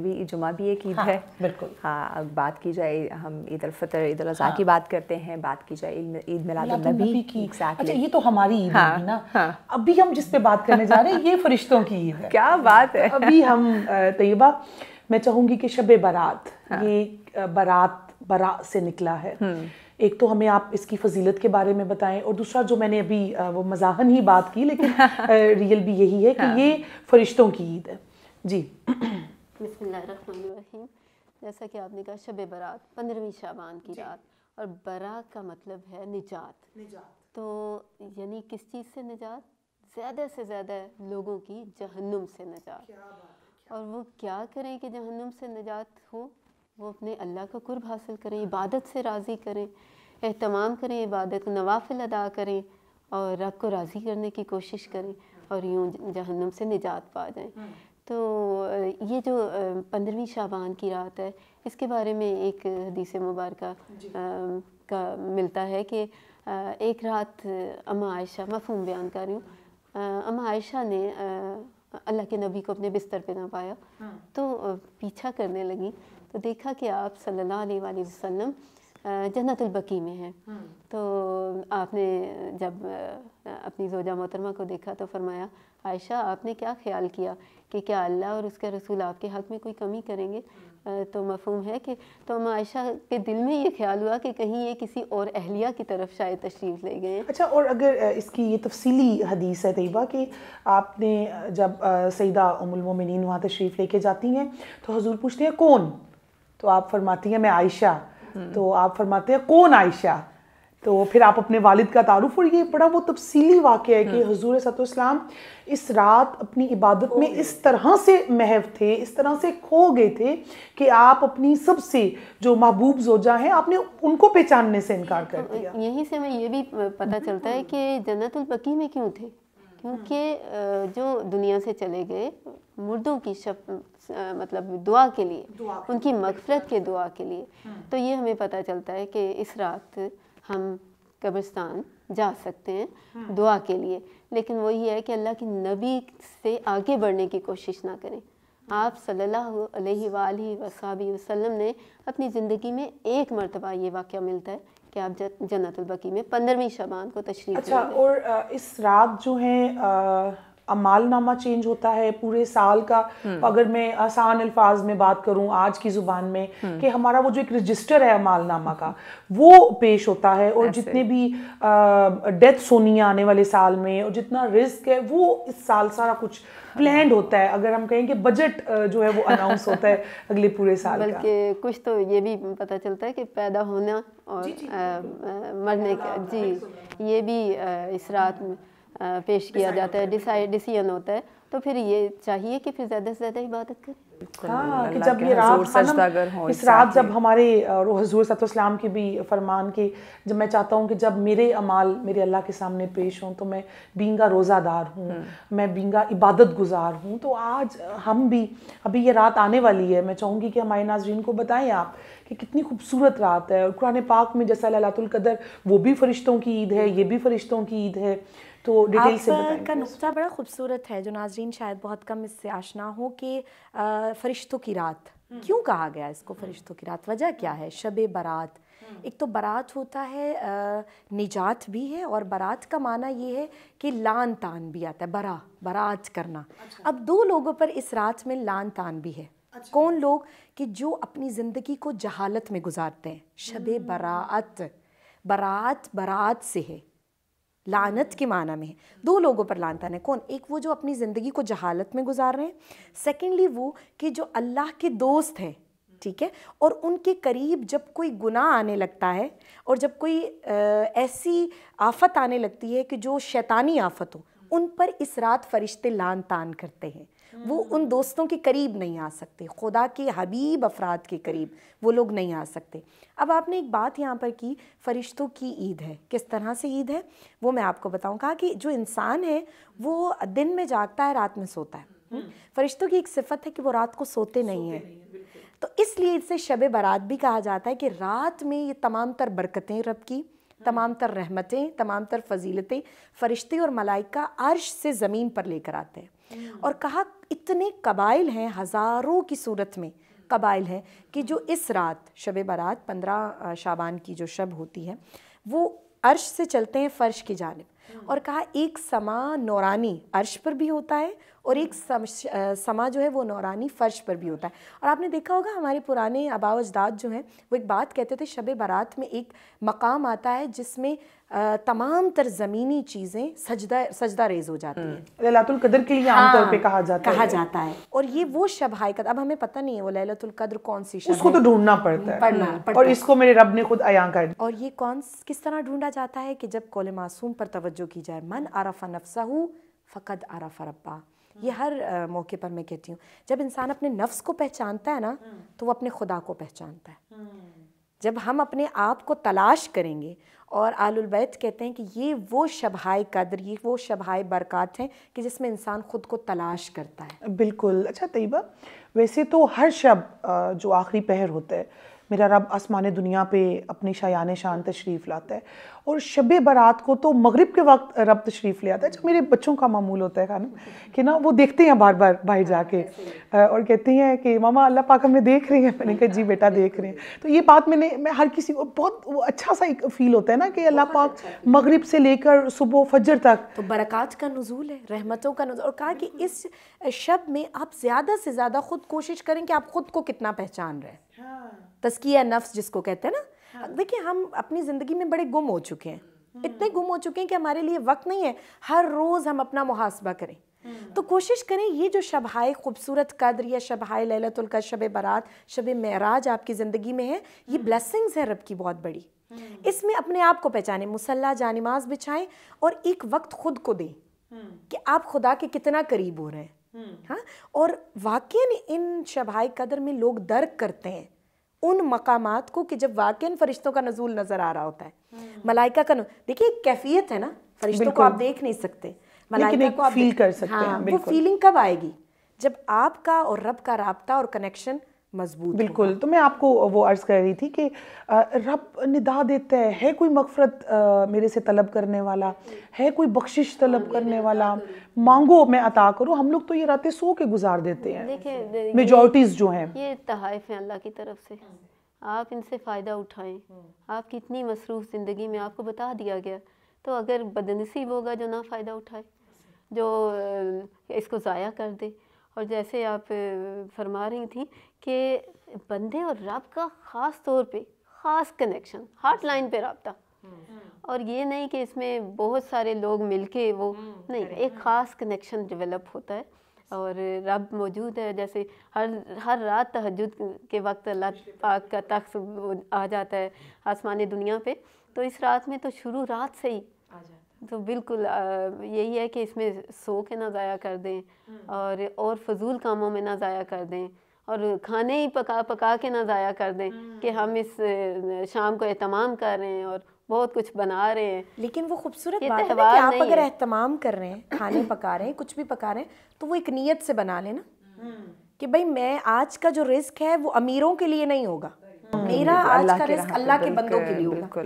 بھی ایک عید ہے، بالکل۔ ہاں، اب بات کی جائے ہم عید الفطر، عید الاضحیٰ کی بات کرتے ہیں، بات کی جائے عید میلاد النبی کی۔ اچھا، یہ تو ہماری عید ہے نا۔ ابھی ہم جس پہ بات کرنے جا رہے ہیں یہ فرشتوں کی عید ہے۔ کیا بات ہے۔ ابھی ہم طیبہ، میں چاہوں گی کہ شب برات، یہ برات سے نکلا ہے۔ ایک تو ہمیں آپ اس کی فضیلت کے بارے میں بتائیں، اور دوسرا جو میں نے ابھی وہ مزاحن ہی بات کی لیکن ریئل بھی یہی ہے کہ یہ فرشتوں کی عید ہے۔ جی بسم اللہ الرحمن الرحیم۔ جیسا کہ آپ نے کہا شب برات 15ویں شعبان کی رات، اور برات کا مطلب ہے نجات۔ تو یعنی کس چیز سے نجات؟ زیادہ سے زیادہ لوگوں کی جہنم سے نجات۔ اور وہ کیا کریں کہ جہنم سے نجات ہو؟ وہ اپنے اللہ کا قرب حاصل کریں، عبادت سے راضی کریں، اہتمام کریں، عبادت نوافل ادا کریں، اور رب کو راضی کرنے کی کوشش کریں اور یوں جہنم سے نجات پا جائیں۔ تو یہ جو 15ویں شعبان کی رات ہے، اس کے بارے میں ایک حدیث مبارکہ کا ملتا ہے کہ ایک رات اماں عائشہ، مفہوم بیان کر رہی ہوں، اماں عائشہ نے اللہ کے نبی کو اپنے بستر پہ نہ پایا تو پیچھا کرنے لگی، تو دیکھا کہ آپ صلی اللہ علیہ وآلہ وسلم جنت البقیع میں ہیں۔ تو آپ نے جب اپنی زوجہ محترمہ کو دیکھا تو فرمایا عائشہ آپ نے کیا خیال کیا کہ کیا اللہ اور اس کا رسول آپ کے حق میں کوئی کمی کریں گے؟ تو مفہوم ہے کہ تو عائشہ کے دل میں یہ خیال ہوا کہ کہیں یہ کسی اور اہلیہ کی طرف شاید تشریف لے گئے ہیں۔ اچھا، اور اگر اس کی یہ تفصیلی حدیث ہے طیبہ کہ آپ نے جب سیدہ ام المومنین وہاں تشریف لے کے جاتی ہیں تو حضور پوچھتے ہیں کون؟ تو آپ فرماتی ہیں میں عائشہ۔ تو آپ فرماتے ہیں کون عائشہ؟ تو پھر آپ اپنے والد کا تعارف، اور یہ بڑا وہ تفصیلی واقعہ ہے کہ حضور صلی اللہ علیہ وسلم اس رات اپنی عبادت میں اس طرح سے محو تھے، اس طرح سے کھو گئے تھے کہ آپ اپنی سب سے جو محبوب زوجہ ہیں آپ نے ان کو پہچاننے سے انکار کر دیا۔ یہیں سے ہمیں یہ بھی پتہ چلتا ہے کہ جنت البقیع میں کیوں تھے، کیونکہ جو دنیا سے چلے گئے مردوں کی مطلب دعا کے لیے، ان کی مغفرت کے دعا کے لیے، تو یہ ہمیں پتہ چلتا ہے کہ اس رات ہم قبرستان جا سکتے ہیں دعا کے لیے، لیکن وہی ہے کہ اللہ کے نبی سے آگے بڑھنے کی کوشش نہ کریں۔ آپ صلی اللہ علیہ وآلہ وصحبہ وسلم نے اپنی زندگی میں ایک مرتبہ یہ واقعہ ملتا ہے کہ آپ جنت البقیع میں 15ویں شعبان کو تشریف لے گئے۔ اچھا، اور اس رات جو ہیں اعمال نامہ چینج ہوتا ہے پورے سال کا، اگر میں آسان الفاظ میں بات کروں آج کی زبان میں کہ ہمارا وہ جو ایک رجسٹر ہے اعمال نامہ کا وہ پیش ہوتا ہے، اور جتنے بھی ڈیتھس ہونی ہیں آنے والے سال میں اور جتنا رزق ہے وہ اس سال سارا کچھ پلانڈ ہوتا ہے، اگر ہم کہیں کہ بجٹ جو ہے وہ اناؤنس ہوتا ہے اگلے پورے سال کا۔ بلکہ کچھ تو یہ بھی پتہ چلتا ہے کہ پیدا ہونا اور مرنے کا، جی یہ بھی اس رات میں پیش کیا جاتا ہے، ڈیسیژن ہوتا ہے، تو پھر یہ چاہیے کہ پھر زیادہ سے زیادہ عبادت کریں۔ ہاں، کہ جب یہ رات اس رات جب ہمارے اور حضور صلی اللہ علیہ وسلم کے بھی فرمان کے جب میں چاہتا ہوں کہ جب میرے اعمال میرے اللہ کے سامنے پیش ہوں تو میں بینگا روزہ دار ہوں، میں بینگا عبادت گزار ہوں، تو آج ہم بھی ابھی یہ رات آنے والی ہے، میں چاہوں گی کہ ہمارے ناظرین کو بتائیں آپ کہ کتنی خوبصورت رات ہے، اور قرآن پاک میں جیسا لیلۃ القدر وہ بھی فرشتوں کی عید ہے، یہ بھی فرشتوں کی عید ہے، تو ڈیٹیل سے بتائیں۔ آپ کا نقطہ بڑا خوبصورت ہے جو ناظرین شاید بہت کم اس سے آشنا ہو کہ فرشتوں کی رات کیوں کہا گیا اس کو فرشتوں کی رات؟ وجہ کیا ہے؟ شب برات، ایک تو برات ہوتا ہے نجات بھی ہے، اور برات کا معنی یہ ہے کہ لان تان بھی آتا ہے، برات کرنا۔ اب دو لوگوں پر اس رات میں لان تان بھی ہے۔ کون لوگ؟ کہ جو اپنی زندگی کو جہالت میں گزارتے ہیں۔ شب براعت، برات سے ہے، لعنت کے معنی میں ہے، دو لوگوں پر لعنتاً ہے۔ کون؟ ایک وہ جو اپنی زندگی کو جہالت میں گزار رہے ہیں، سیکنڈلی وہ کہ جو اللہ کے دوست ہیں، ٹھیک ہے، اور ان کے قریب جب کوئی گناہ آنے لگتا ہے اور جب کوئی ایسی آفت آنے لگتی ہے کہ جو شیطانی آفت ہو، ان پر اس رات فرشتے لعن طعن کرتے ہیں، وہ ان دوستوں کے قریب نہیں آ سکتے، خدا کے حبیب افراد کے قریب وہ لوگ نہیں آ سکتے۔ اب آپ نے ایک بات یہاں پر کی، فرشتوں کی عید ہے، کس طرح سے عید ہے وہ میں آپ کو بتاؤں۔ کہا کہ جو انسان ہے وہ دن میں جاگتا ہے، رات میں سوتا ہے۔ فرشتوں کی ایک صفت ہے کہ وہ رات کو سوتے نہیں ہیں، تو اس لیے اسے شب برات بھی کہا جاتا ہے کہ رات میں یہ تمام تر برکتیں رب کی، تمام تر رحمتیں، تمام تر فضیلتیں فرشتے اور ملائکہ عرش سے زمین پر لے کر آتے ہیں۔ اور کہا اتنے قبائل ہیں، ہزاروں کی صورت میں قبائل ہیں کہ جو اس رات شب برات 15 شعبان کی جو شب ہوتی ہے وہ عرش سے چلتے ہیں فرش کی جانب، اور کہا ایک سما نورانی عرش پر بھی ہوتا ہے اور ایک سما جو ہے وہ نورانی فرش پر بھی ہوتا ہے۔ اور آپ نے دیکھا ہوگا ہمارے پرانے آباء و اجداد جو ہیں وہ ایک بات کہتے تھے، شب برات میں ایک مقام آتا ہے جس میں تمام تر زمینی چیزیں سجدہ ریز ہو جاتی ہیں، لیلۃ القدر کے لیے عام طور پہ کہا جاتا ہے۔ اور یہ وہ شب حقیقت، اب ہمیں پتہ نہیں ہے وہ لیلۃ القدر کون سی شب ہے، اس کو تو ڈھونڈنا پڑتا ہے، اور اس کو میرے رب نے خود عیاں کر دیا۔ اور یہ کس طرح ڈھونڈا جاتا ہے کہ جب قول معصوم پر توجہ کی جائے، من عرف نفسہ فقد عرف ربہ۔ یہ ہر موقع پر میں کہتی ہوں، جب انسان اپنے نفس کو پہچانتا ہے نا تو وہ اپنے خدا کو پہچانتا ہے۔ جب ہم اپنے آپ کو تلاش کریں گے، اور آل البیت کہتے ہیں کہ یہ وہ شبہائے قدر، یہ وہ شبہائے برکات ہیں کہ جس میں انسان خود کو تلاش کرتا ہے۔ بالکل۔ اچھا طیبہ، ویسے تو ہر شب جو آخری پہر ہوتا ہے میرا رب آسمان دنیا پہ اپنی شایان شان تشریف لاتا ہے، اور شب برات کو تو مغرب کے وقت رب تشریف لے آتا ہے۔ جو میرے بچوں کا معمول ہوتا ہے خانم کہ نا وہ دیکھتے ہیں بار بار باہر جا کے اور کہتے ہیں کہ ماما اللہ پاک ہمیں دیکھ رہے ہیں۔ میں نے کہا جی بیٹا دیکھ رہے ہیں۔ تو یہ بات میں ہر کسی کو بہت اچھا سا ایک فیل ہوتا ہے نا کہ اللہ پاک مغرب سے لے کر صبح فجر تک تو برکات کا نزول ہے، رحمتوں کا نزول۔ اور کہا کہ اس شب میں آپ زیادہ سے زیادہ خود کوشش کریں کہ آپ خود کو کتنا پہچان رہے ہیں۔ تزکیہ نفس جس کو کہتے ہیں نا، دیکھیں ہم اپنی زندگی میں بڑے گم ہو چکے ہیں، اتنے گم ہو چکے ہیں کہ ہمارے لیے وقت نہیں ہے ہر روز ہم اپنا محاسبہ کریں۔ تو کوشش کریں یہ جو شبہائے خوبصورت قدر یا شبہائے لیلۃ القدر، شب برات، شب معراج آپ کی زندگی میں ہے، یہ بلیسنگز ہے رب کی بہت بڑی۔ اس میں اپنے آپ کو پہچانیں، مصلی جانماز بچھائیں اور ایک وقت خود کو دیں کہ آپ خدا کے کتنا قریب ہو رہے ہیں۔ ہاں، اور واقعاً ان شبہائے قدر میں لوگ درک کرتے ہیں ان مقامات کو کہ جب واقعاً فرشتوں کا نزول نظر آ رہا ہوتا ہے، ملائکہ کا دیکھیے ایک کیفیت ہے نا، فرشتوں کو آپ دیکھ نہیں سکتے، ملائکہ کو آپ فیل کر سکتے ہیں۔ وہ فیلنگ کب آئے گی؟ جب آپ کا اور رب کا رابطہ اور کنیکشن مضبوط۔ بالکل۔ تو میں آپ کو وہ عرض کر رہی تھی کہ رب ندا دیتا ہے کوئی مغفرت میرے سے طلب کرنے والا ہے، کوئی بخشش طلب کرنے والا، مانگو میں عطا کروں۔ ہم لوگ تو یہ راتیں سو کے گزار دیتے ہیں، دیکھیں میجورٹیز جو ہیں۔ یہ تحائف ہیں اللہ کی طرف سے، آپ ان سے فائدہ اٹھائیں۔ آپ کی اتنی مصروف زندگی میں آپ کو بتا دیا گیا، تو اگر بدنصیب ہوگا جو نہ فائدہ اٹھائے، جو اس کو ضائع کر دے۔ اور جیسے آپ فرما رہی تھیں کہ بندے اور رب کا خاص طور پہ خاص کنیکشن، ہاٹ لائن پہ رابطہ، اور یہ نہیں کہ اس میں بہت سارے لوگ مل کے وہ نہیں، ایک خاص کنیکشن ڈیولپ ہوتا ہے اور رب موجود ہے۔ جیسے ہر رات تہجد کے وقت اللہ پاک کا تخت آ جاتا ہے آسمان دنیا پہ، تو اس رات میں تو شروع رات سے ہی تو بالکل یہی ہے کہ اس میں سو کے نہ ضائع کر دیں اور فضول کاموں میں نہ ضائع کر دیں، اور کھانے ہی پکا کے نہ ضائع کر دیں کہ ہم اس شام کو اہتمام کر رہے ہیں اور بہت کچھ بنا رہے ہیں۔ لیکن وہ خوبصورت بات ہے کہ آپ اگر اہتمام کر رہے ہیں، کھانے پکا رہے ہیں، کچھ بھی پکا رہے ہیں، تو وہ ایک نیت سے بنا لیں نا کہ بھائی میں آج کا جو رزق ہے وہ امیروں کے لیے نہیں ہوگا، میرا آج کا رزق اللہ کے بندوں کے لیے ہوگا۔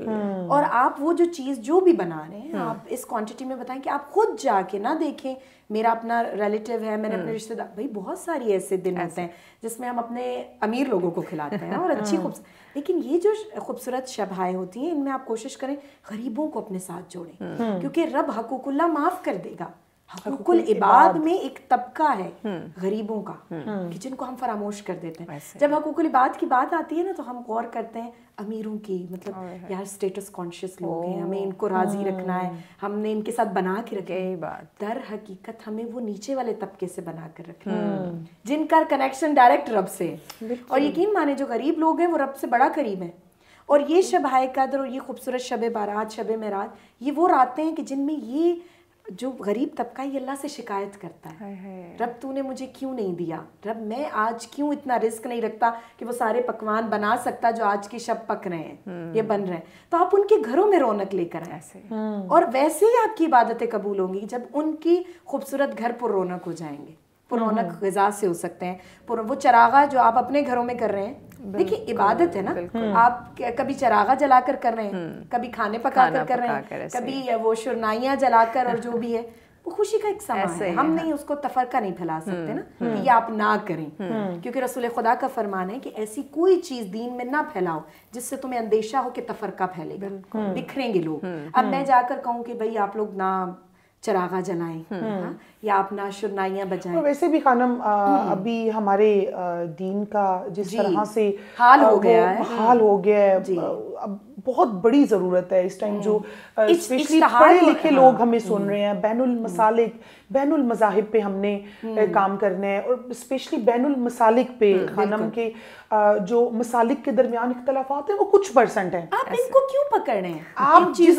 اور آپ وہ جو چیز جو بھی بنا رہے ہیں آپ اس کوانٹٹی میں بتائیں کہ آپ خود جا کے نہ دیکھیں میرا اپنا ریلیٹیو ہے، میں نے اپنے رشتہ دار، بھائی بہت ساری ایسے دن ہوتے ہیں جس میں ہم اپنے امیر لوگوں کو کھلاتے ہیں اور اچھی خوبصورت، لیکن یہ جو خوبصورت شبہائیں ہوتی ہیں ان میں آپ کوشش کریں غریبوں کو اپنے ساتھ جوڑیں، کیونکہ رب حقوق اللہ معاف کر دے گا۔ حقوق العباد میں ایک طبقہ ہے غریبوں کا کہ جن کو ہم فراموش کر دیتے ہیں۔ جب حقوق العباد کی بات آتی ہے نا تو ہم غور کرتے ہیں امیروں کی، مطلب یار اسٹیٹس کانشیس لوگ ہیں، ہمیں ان کو راضی رکھنا ہے، ہم نے ان کے ساتھ بنا کے رکھا ہے۔ در حقیقت ہمیں وہ نیچے والے طبقے سے بنا کر رکھنا ہے جن کا کنیکشن ڈائریکٹ رب سے ہے، اور یقین مانے جو غریب لوگ ہیں وہ رب سے بڑا قریب ہیں۔ اور یہ شبہائے قدر اور یہ خوبصورت شب بارات، شب معراج، یہ وہ راتیں ہیں کہ جن میں یہ جو غریب طبقہ یہ اللہ سے شکایت کرتا ہے، رب تو نے مجھے کیوں نہیں دیا، رب میں آج کیوں اتنا رزق نہیں رکھتا کہ وہ سارے پکوان بنا سکتا جو آج کی شب پک رہے ہیں یہ بن رہے ہیں۔ تو آپ ان کے گھروں میں رونق لے کر آئے، اور ویسے ہی آپ کی عبادتیں قبول ہوں گی جب ان کی خوبصورت گھر پر رونق ہو جائیں گے۔ پر رونق غذا سے ہو سکتے ہیں، وہ چراغا جو آپ اپنے گھروں میں کر رہے ہیں، دیکھیے عبادت ہے نا، آپ کبھی چراغا جلا کر کر رہے ہیں، کبھی کھانے پکا کر کر رہے ہیں، کبھی وہ شرنائیاں جلا کر، اور جو بھی ہے وہ خوشی کا ایک سامان ہے۔ ہم نہیں اس کو تفرقہ نہیں پھیلا سکتے نا کہ یہ آپ نہ کریں، کیونکہ رسول خدا کا فرمان ہے کہ ایسی کوئی چیز دین میں نہ پھیلاؤ جس سے تمہیں اندیشہ ہو کہ تفرقہ پھیلے گا، بکھریں گے لوگ۔ اب میں جا کر کہوں کہ بھائی آپ لوگ نہ چراغا جلائیں یا اپنا شرنائیاں بجائیں۔ ویسے بھی خانم ابھی ہمارے دین کا جس طرح سے حال ہو گیا ہے، اب بہت بڑی ضرورت ہے اس ٹائم، جو اسپیشلی پڑھے لکھے لوگ ہمیں سن رہے ہیں، بین المسالک، بین المذاہب پہ ہم نے کام کرنا ہے، اور اسپیشلی بین المسالک پہ خانم کے جو مسالک کے درمیان اختلافات ہیں وہ کچھ پرسنٹ ہیں۔ آپ ان کو کیوں پکڑ رہے ہیں؟ آپ جس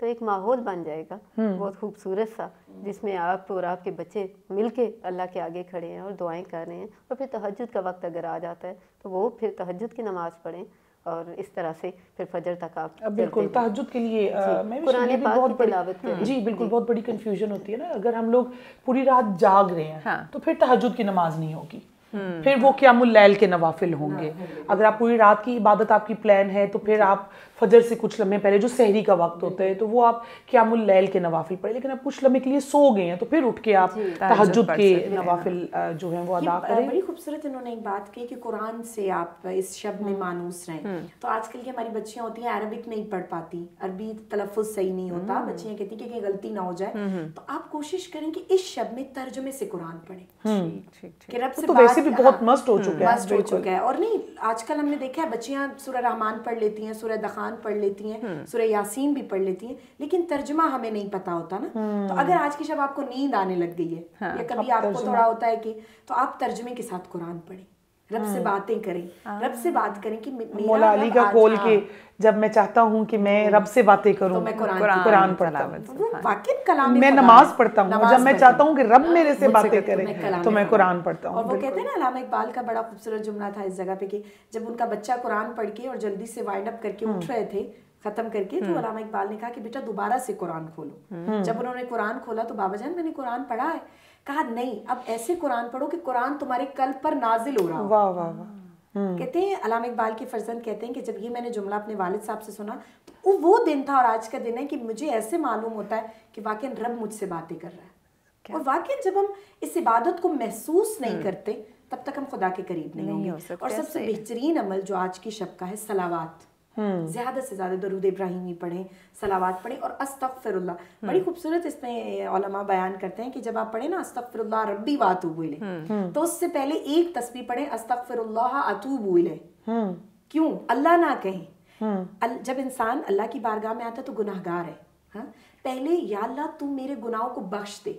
تو ایک ماحول بن جائے گا بہت خوبصورت سا، جس میں آپ اور آپ کے بچے مل کے اللہ کے آگے کھڑے ہیں اور دعائیں کر رہے ہیں، اور پھر تہجد کا وقت اگر آ جاتا ہے تو وہ پھر تہجد کی نماز پڑھیں، اور اس طرح سے پھر فجر تک آپ بالکل تہجد کے لیے میں قرآن پاک کی تلاوت کریں. جی بالکل بہت بڑی کنفیوژن ہوتی ہے نا، اگر ہم لوگ پوری رات جاگ رہے ہیں تو پھر تہجد کی نماز نہیں ہوگی، پھر وہ قیام اللیل کے نوافل ہوں گے. اگر آپ پوری رات کی عبادت آپ کی پلان ہے تو پھر آپ فجر سے کچھ لمحے پہلے جو سحری کا وقت ہوتا ہے تو وہ آپ قیام اللیل کے نوافل پڑھیں، لیکن آپ کچھ لمحے کے لیے سو گئے ہیں تو پھر اٹھ کے آپ تہجد کے نوافل جو ہیں وہ ادا کریں. بڑی خوبصورت انہوں نے ایک بات کی کہ قرآن سے آپ اس شب میں مانوس رہیں. تو آج کل کی ہماری بچیاں ہوتی ہیں عربک نہیں پڑھ پاتی، عربی تلفظ صحیح نہیں ہوتا، بچیاں کہتی ہیں کہ کہیں غلطی نہ ہو جائے، تو آپ کوشش کریں کہ اس شب میں ترجمے سے قرآن پڑھیں کہ رب سے تو ویسے بھی بہت مست ہو چکا ہے. اور نہیں آج کل ہم نے دیکھا ہے بچیاں سورہ رحمان پڑھ لیتی ہیں، سورہ دخان پڑھ لیتی ہیں، سورہ یاسین بھی پڑھ لیتی ہیں، لیکن ترجمہ ہمیں نہیں پتا ہوتا نا. تو اگر آج کی شب آپ کو نیند آنے لگ گئی ہے یا کبھی آپ کو تھوڑا ہوتا ہے کہ تو آپ ترجمے کے ساتھ قرآن پڑھیں، رب سے باتیں کریں، رب سے بات کریں کہ مولا علی کا قول کہ جب میں چاہتا ہوں کہ میں رب سے باتیں کروں تو میں قرآن پڑھتا ہوں. واقعی کلام میں نماز پڑھتا ہوں، جب میں چاہتا ہوں کہ رب میرے سے باتیں کرے تو میں قرآن پڑھتا ہوں. اور وہ کہتے ہیں نا علامہ اقبال کا بڑا خوبصورت جملہ تھا اس جگہ پہ کہ جب ان کا بچہ قرآن پڑھ کے اور جلدی سے وائنڈ اپ کر کے اٹھ رہے تھے ختم کر کے، تو علامہ اقبال نے کہا کہ بیٹا دوبارہ سے قرآن کہا. جب انہوں نے قرآن کھولا تو بابا جان میں نے قرآن پڑھا ہے. کہا نہیں، اب ایسے قرآن پڑھو کہ قرآن تمہارے قلب پر نازل ہو رہا ہو. واہ واہ واہ. کہتے ہیں علامہ اقبال کے فرزند کہتے ہیں کہ جب یہ میں نے جملہ اپنے والد صاحب سے سنا تو وہ دن تھا اور آج کا دن ہے کہ مجھے ایسے معلوم ہوتا ہے کہ واقعاً رب مجھ سے باتیں کر رہا ہے. اور واقعاً جب ہم اس عبادت کو محسوس نہیں کرتے تب تک ہم خدا کے قریب نہیں ہوں گے. اور سب سے بہترین عمل جو آج کی شب کا ہے صلوات، زیادہ سے زیادہ درود ابراہیمی پڑھیں، صلوات پڑھیں اور استغفر اللہ. بڑی خوبصورت اس میں علماء بیان کرتے ہیں کہ جب آپ پڑھیں نا استغفر اللہ ربی واتوب الیہ، تو اس سے پہلے ایک تسبیح پڑھیں استغفر اللہ اتوب الیہ. کیوں؟ اللہ نہ کہیں. جب انسان اللہ کی بارگاہ میں آتا ہے تو گناہگار ہے، پہلے یا اللہ تو میرے گناہوں کو بخش دے،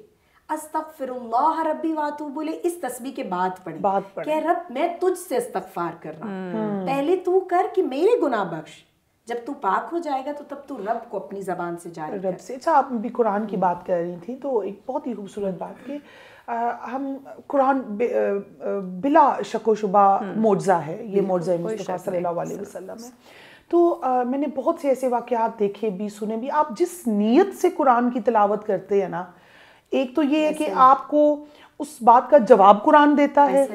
استغفر اللہ ربی واتوب الیہ اس تسبیح کے بعد پڑھیں کہ رب میں تجھ سے استغفار کر رہا ہوں. پہلے تو کر کہ میرے گناہ بخش، جب تو پاک ہو جائے گا تو تب تو رب کو اپنی زبان سے جاری کر. رب سے. اچھا آپ بھی قرآن کی بات کر رہی تھی تو ایک بہت ہی خوبصورت بات کہ ہم قرآن بلا شک و شبہ معجزہ ہے، یہ معجزہ مصطفیٰ صلی اللہ علیہ وسلم ہے. تو میں نے بہت سے ایسے واقعات دیکھے بھی سنے بھی، آپ جس نیت سے قرآن کی تلاوت کرتے ہیں نا، ایک تو یہ ہے کہ آپ کو اس بات کا جواب قرآن دیتا ہے،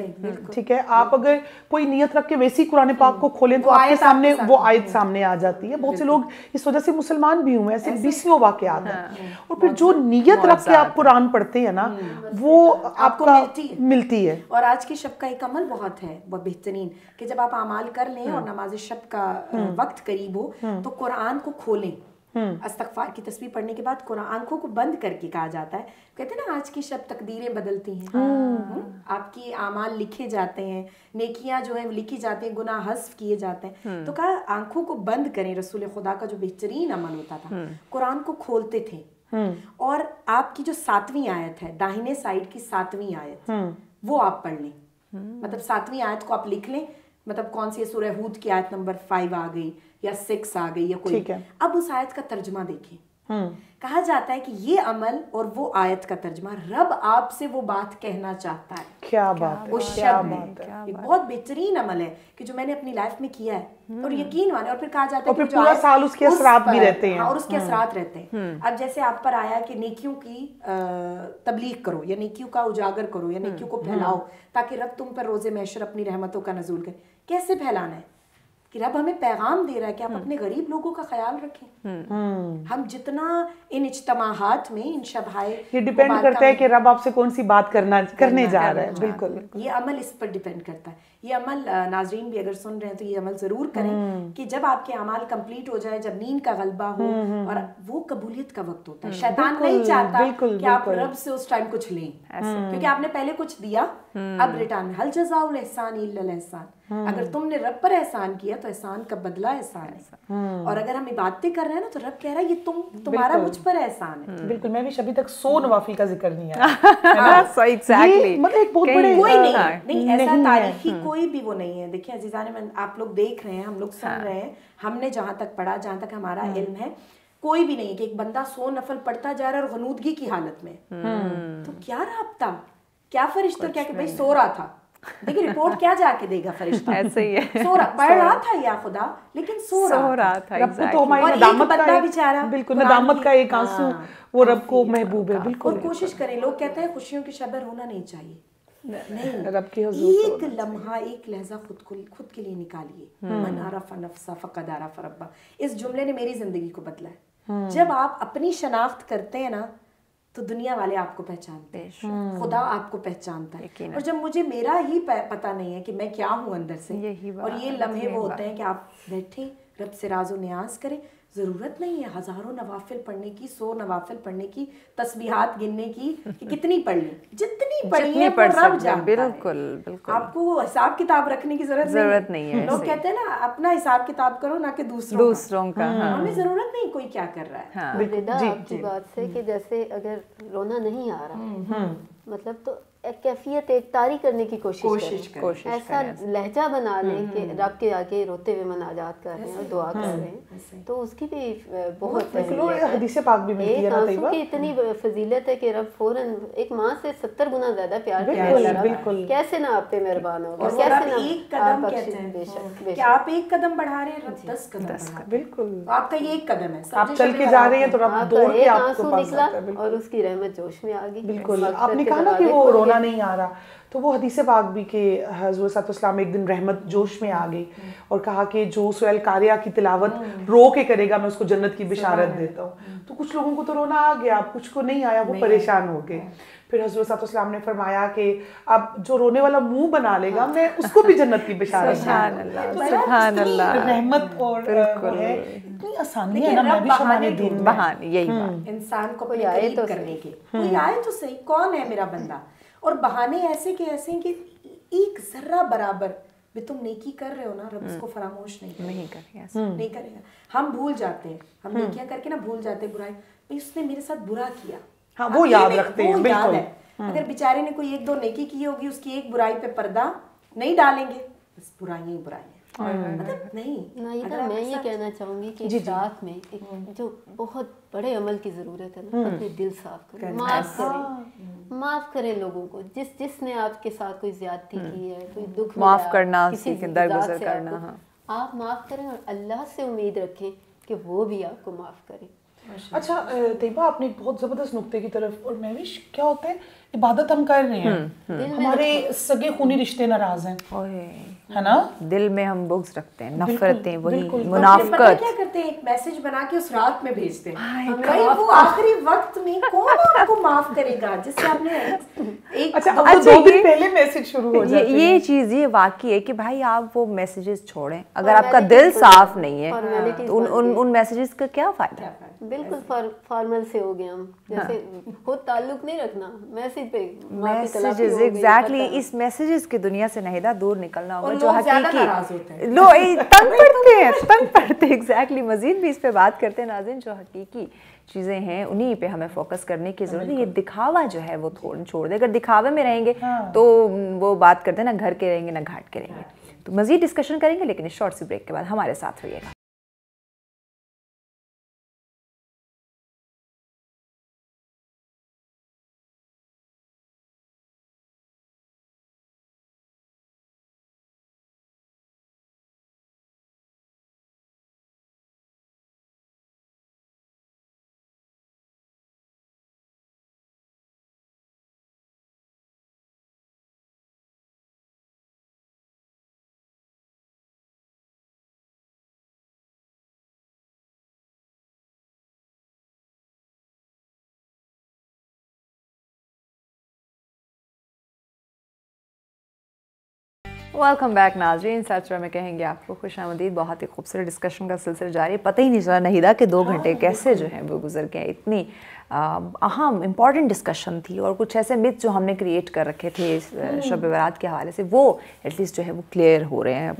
ٹھیک ہے. آپ اگر کوئی نیت رکھ کے ویسی قرآن پاک کو کھولیں تو آپ کے سامنے وہ آیت سامنے آ جاتی ہے. بہت سے لوگ اس وجہ سے مسلمان بھی ہوئے، ایسے بیسیوں واقعات ہیں. اور پھر جو نیت رکھ کے آپ قرآن پڑھتے ہیں نا وہ آپ کو ملتی ہے. اور آج کی شب کا ایک عمل بہت ہے بہت بہترین کہ جب آپ اعمال کر لیں اور نماز شب کا وقت قریب ہو تو قرآن کو کھولیں. استغفار کی تسبیح پڑھنے کے بعد قرآن آنکھوں کو بند کر کے کہا جاتا ہے. کہتے ہیں نا آج کی شب تقدیریں بدلتی ہیں، آپ کی اعمال لکھے جاتے ہیں، نیکیاں جو ہیں لکھی جاتی ہیں، گناہ حذف کیے جاتے ہیں. تو کہا آنکھوں کو بند کریں. رسول خدا کا جو بہترین عمل ہوتا تھا قرآن کو کھولتے تھے اور آپ کی جو 7ویں آیت ہے، داہنے سائڈ کی 7ویں آیت وہ آپ پڑھ لیں. مطلب 7ویں آیت کو آپ لکھ لیں، مطلب کون سی سورہ ہود کی آیت نمبر 5 آ گئی یا 6 آ گئی یا کوئی. اب اس آیت کا ترجمہ دیکھیں. کہا جاتا ہے کہ یہ عمل اور وہ آیت کا ترجمہ رب آپ سے وہ بات کہنا چاہتا ہے. کیا بات ہے، کیا بات ہے. یہ بہت بہترین عمل ہے کہ جو میں نے اپنی لائف میں کیا ہے اور یقین مانے. اور پھر کہا جاتا ہے کہ پورا سال اس کے اثرات بھی رہتے ہیں اور اس کے اثرات رہتے ہیں. اب جیسے آپ پر آیا کہ نیکیوں کی تبلیغ کرو یا نیکیوں کا اجاگر کرو یا نیکیوں کو پھیلاؤ تاکہ رب تم پر روز محشر اپنی رحمتوں کا نزول کرے. کیسے پھیلانا ہے کہ رب ہمیں پیغام دے رہا ہے کہ آپ اپنے غریب لوگوں کا خیال رکھیں. ہم جتنا ان اجتماعات میں ان شبہائے یہ ڈیپینڈ کرتا ہے کہ رب آپ سے کون سی بات کرنے جا رہا ہے. بالکل یہ عمل اس پر ڈیپینڈ کرتا ہے. یہ عمل ناظرین بھی اگر سن رہے ہیں تو یہ عمل ضرور کریں کہ جب آپ کے اعمال کمپلیٹ ہو جائے، جب نیند کا غلبہ ہو اور وہ قبولیت کا وقت ہوتا ہے. شیطان نہیں چاہتا کہ آپ رب سے اس ٹائم کچھ لیں کیونکہ آپ نے پہلے کچھ دیا، اب ریٹرن میں. ہل جزاء الاحسان الا الاحسان. اگر تم نے رب پر احسان کیا تو احسان کا بدلہ احسان ہے. اور اگر ہم عبادتیں کر رہے ہیں نا تو رب کہہ رہا ہے یہ تمہارا مجھ پر احسان ہے. بالکل. میں بھی ابھی تک 100 نوافل کا ذکر نہیں آیا. مطلب ایک بہت بڑے کوئی نہیں ایسا تاریخی کوئی بھی وہ نہیں ہے. دیکھیں عزیزان، آپ لوگ دیکھ رہے ہیں، ہم لوگ سن رہے ہیں، ہم نے جہاں تک پڑھا، جہاں تک ہمارا علم ہے، کوئی بھی نہیں ہے کہ ایک بندہ 100 نفل پڑھتا جا رہا ہے اور غنودگی کی حالت میں، تو کیا رابطہ، کیا فرشتہ کیا کہ بھائی سو رہا تھا، دیکھیں رپورٹ کیا جا کے دے گا فرشتہ، ایسے ہی ہے، سو رہا پڑھ رہا تھا یا خدا لیکن سو رہا تھا. رب کو تو ہماری ندامت کا بالکل ندامت کا ایک آنسو وہ رب کو محبوب ہے. بالکل. اور کوشش کریں، لوگ کہتے ہیں خوشیوں کی شب رونا نہیں چاہیے، نہیں، رب کے حضور ایک لمحہ ایک لحظہ خود کے لیے نکالیے. من عرف نفسہ فقد عرف ربہ، اس جملے نے میری زندگی کو بدلا ہے. جب آپ اپنی شناخت کرتے ہیں نا تو دنیا والے آپ کو پہچانتے ہیں، خدا آپ کو پہچانتا ہے. اور جب مجھے میرا ہی پتہ نہیں ہے کہ میں کیا ہوں اندر سے، اور یہ لمحے وہ ہوتے ہیں کہ آپ بیٹھیں رب سے راز و نیاز کریں. ضرورت نہیں ہے ہزاروں نوافل پڑھنے کی، 100 نوافل پڑھنے کی، تسبیحات گننے کی کہ کتنی پڑھ لیں، جتنی پڑھی ہے وہ رب جانتا ہے. بالکل بالکل، آپ کو وہ حساب کتاب رکھنے کی ضرورت نہیں ہے. لوگ کہتے ہیں نا اپنا حساب کتاب کرو نہ کہ دوسروں کا. ہمیں ضرورت نہیں کوئی کیا کر رہا ہے. رضا آپ کی بات سے کہ جیسے اگر رونا نہیں آ رہا مطلب تو ایک کیفیت ایک طاری کرنے کی کوشش کریں، ایسا لہجہ بنا لیں کہ رب کے آگے روتے ہوئے مناجات کر رہے ہیں اور دعا کر رہے ہیں، تو اس کی بھی بہت حدیث پاک بھی ملتی ہے. ایک آنسو کی اتنی فضیلت ہے کہ رب فوراً ایک ماں سے 70 گنا زیادہ پیار بالکل، کیسے نہ آپ پہ مہربان ہوگا، کیسے نہ ایک قدم کہتے ہیں کہ آپ ایک قدم بڑھا رہے ہیں رب 10 قدم بڑھا. بالکل، آپ کا یہ ایک قدم ہے، آپ چل کے جا رہے ہیں تو رب دوڑ کے آپ کو پاس نکلا اور اس کی رحمت جوش میں آ گئی. بالکل. آپ نے کہا نا کہ وہ رونا نہیں آ رہا، تو وہ حدیث پاک بھی کہ حضور صلی اللہ علیہ وسلم ایک دن رحمت جوش میں آ گئی اور کہا کہ جو سورہ القاریہ کی تلاوت رو کے کرے گا میں اس کو جنت کی بشارت دیتا ہوں. تو کچھ لوگوں کو تو رونا آ گیا، کچھ کو نہیں آیا، وہ پریشان ہو گئے. پھر حضور صلی اللہ علیہ وسلم نے فرمایا کہ اب جو رونے والا منہ بنا لے گا میں اس کو بھی جنت کی بشارت. سبحان اللہ، سبحان اللہ. رحمت اور اتنی آسانی ہے نا، میں بھی شمانے دین بہانے یہی بات انسان کو کوئی آئے تو کرنے کے، کوئی آئے تو صحیح، کون ہے میرا بندہ. اور بہانے ایسے کہ ایک ذرہ برابر بھی تم نیکی کر رہے ہو نا رب اس کو فراموش نہیں کرے گا. ہم بھول جاتے ہیں، ہم نیکیاں کر کے نا بھول جاتے ہیں برائی، بھئی اس نے میرے ساتھ برا کیا، ہاں وہ یاد رکھتے ہیں. بالکل. اگر بیچارے نے کوئی 1-2 نیکی کی ہوگی اس کی ایک برائی پہ پردہ نہیں ڈالیں گے، بس برائیاں ہی برائیاں. مطلب نہیں، میں یہ کہنا چاہوں گی کہ رات میں ایک جو بہت بڑے عمل کی ضرورت ہے نا، اپنے دل صاف کریں، معاف کریں لوگوں کو. جس نے آپ کے ساتھ کوئی زیادتی کی ہے، کوئی دکھ معاف کرنا، کسی کے درگزر کرنا، آپ معاف کریں اور اللہ سے امید رکھیں کہ وہ بھی آپ کو معاف کرے. اچھا طیبہ، آپ نے بہت زبردست نقطے کی طرف، اور مہوش کیا ہوتا ہے عبادت ہم کر رہے ہیں، ہمارے سگے خونی رشتے ناراض ہیں، ہے نا، دل میں ہم بغض رکھتے ہیں، نفرتیں، وہی منافقت. کیا کرتے ہیں ایک میسج بنا کے اس رات میں بھیجتے ہیں، وہ آخری وقت میں کون آپ کو معاف کرے گا جس سے آپ نے ایک 2 دن پہلے میسج شروع ہو جاتے ہیں. یہ چیز یہ واقعی ہے کہ بھائی آپ وہ میسیجز چھوڑیں، اگر آپ کا دل صاف نہیں ہے تو ان میسیجز کا کیا فائدہ. بالکل فارمل سے ہو گئے ہم، جیسے خود تعلق نہیں رکھنا، میسیج پہ میسیجز. ایگزیکٹلی، اس میسیجز کی دنیا سے نہیدہ دور نکلنا ہوگا. جو حقیقی لوگ تنگ پڑتے ایگزیکٹلی. مزید بھی اس پہ بات کرتے ہیں ناظرین، جو حقیقی چیزیں ہیں انہی پہ ہمیں فوکس کرنے کی ضرورت ہے. یہ دکھاوا جو ہے وہ چھوڑ دے. اگر دکھاوے میں رہیں گے تو وہ بات کرتے ہیں نا گھر کے رہیں گے نہ گھاٹ کے رہیں گے. تو مزید ڈسکشن کریں گے لیکن اس شارٹ سی بریک کے بعد ہمارے ساتھ رہیے گا. ویلکم بیک ناظرین. سچ میں کہیں گے آپ کو خوش آمدید. بہت ہی خوبصورت ڈسکشن کا سلسلہ جاری. پتہ ہی نہیں چلا نہیدہ کہ 2 گھنٹے کیسے جو ہیں وہ گزر گئے. اتنی اہم امپورٹنٹ ڈسکشن تھی اور کچھ ایسے مت جو ہم نے کریٹ کر رکھے تھے شب برات کے حوالے سے وہ ایٹ لیسٹ جو ہے وہ کلیئر ہو رہے ہیں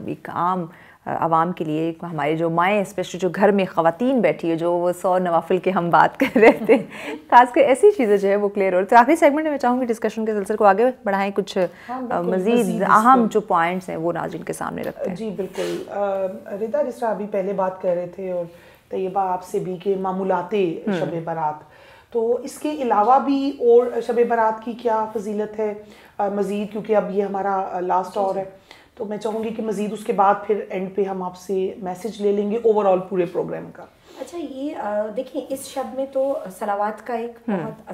ایک عام عوام کے لیے. ہماری جو مائیں اسپیشلی جو گھر میں خواتین بیٹھی ہے جو وہ 100 نوافل کے ہم بات کر رہے تھے خاص کر ایسی چیزیں جو ہے وہ کلیئر ہو رہی. تو آخری سیگمنٹ میں میں چاہوں گی ڈسکشن کے سلسلے کو آگے بڑھائیں, کچھ مزید اہم جو پوائنٹس ہیں وہ ناظرین کے سامنے رکھتے ہیں. جی بالکل. ردا جس طرح ابھی پہلے بات کر رہے تھے اور طیبہ آپ سے بھی کہ معمولات شب برات، تو اس کے علاوہ بھی اور شب برات کی کیا فضیلت ہے مزید، کیونکہ اب یہ ہمارا لاسٹ اور ہے، تو میں چاہوں گی کہ مزید اس کے بعد پھر اینڈ پہ ہم آپ سے میسج لے لیں گے اوور آل پورے پروگرام کا. اچھا یہ دیکھیں اس شب میں تو صلوات کا ایک بہت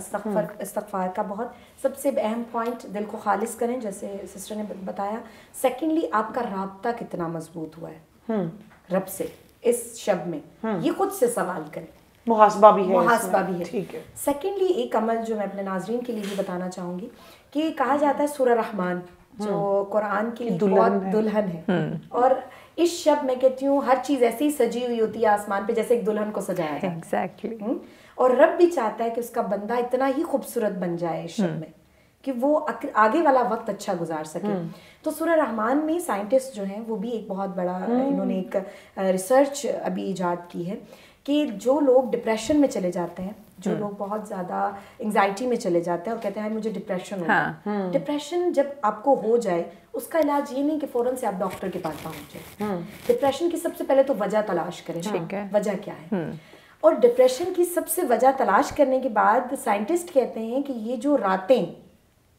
استغفار کا بہت سب سے اہم پوائنٹ، دل کو خالص کریں جیسے سسٹر نے بتایا. سیکنڈلی آپ کا رابطہ کتنا مضبوط ہوا ہے رب سے اس شب میں، یہ خود سے سوال کریں. محاسبہ بھی ہے، محاسبہ بھی ہے. ٹھیک ہے. سیکنڈلی ایک عمل جو میں اپنے ناظرین کے لیے بھی بتانا چاہوں گی کہ کہا جاتا ہے سورہ رحمان جو قرآن کے لیے بہت دلہن ہے، اور اس شب میں کہتی ہوں ہر چیز ایسی ہی سجی ہوئی ہوتی ہے آسمان پہ جیسے ایک دلہن کو سجایا جائے. Exactly. اور رب بھی چاہتا ہے کہ اس کا بندہ اتنا ہی خوبصورت بن جائے اس شب میں کہ وہ آگے والا وقت اچھا گزار سکے. تو سورہ رحمان میں سائنٹسٹ جو ہیں وہ بھی ایک بہت بڑا انہوں نے ایک ریسرچ ابھی ایجاد کی ہے کہ جو لوگ ڈپریشن میں چلے جاتے ہیں، جو لوگ بہت زیادہ انگزائٹی میں چلے جاتے ہیں اور کہتے ہیں مجھے ڈپریشن ہو گیا، ڈپریشن جب آپ کو ہو جائے اس کا علاج یہ نہیں کہ فوراً سے آپ ڈاکٹر کے پاس پہنچ جائیں. ڈپریشن کی سب سے پہلے تو وجہ تلاش کریں، وجہ کیا ہے. اور ڈپریشن کی سب سے وجہ تلاش کرنے کے بعد سائنٹسٹ کہتے ہیں کہ یہ جو راتیں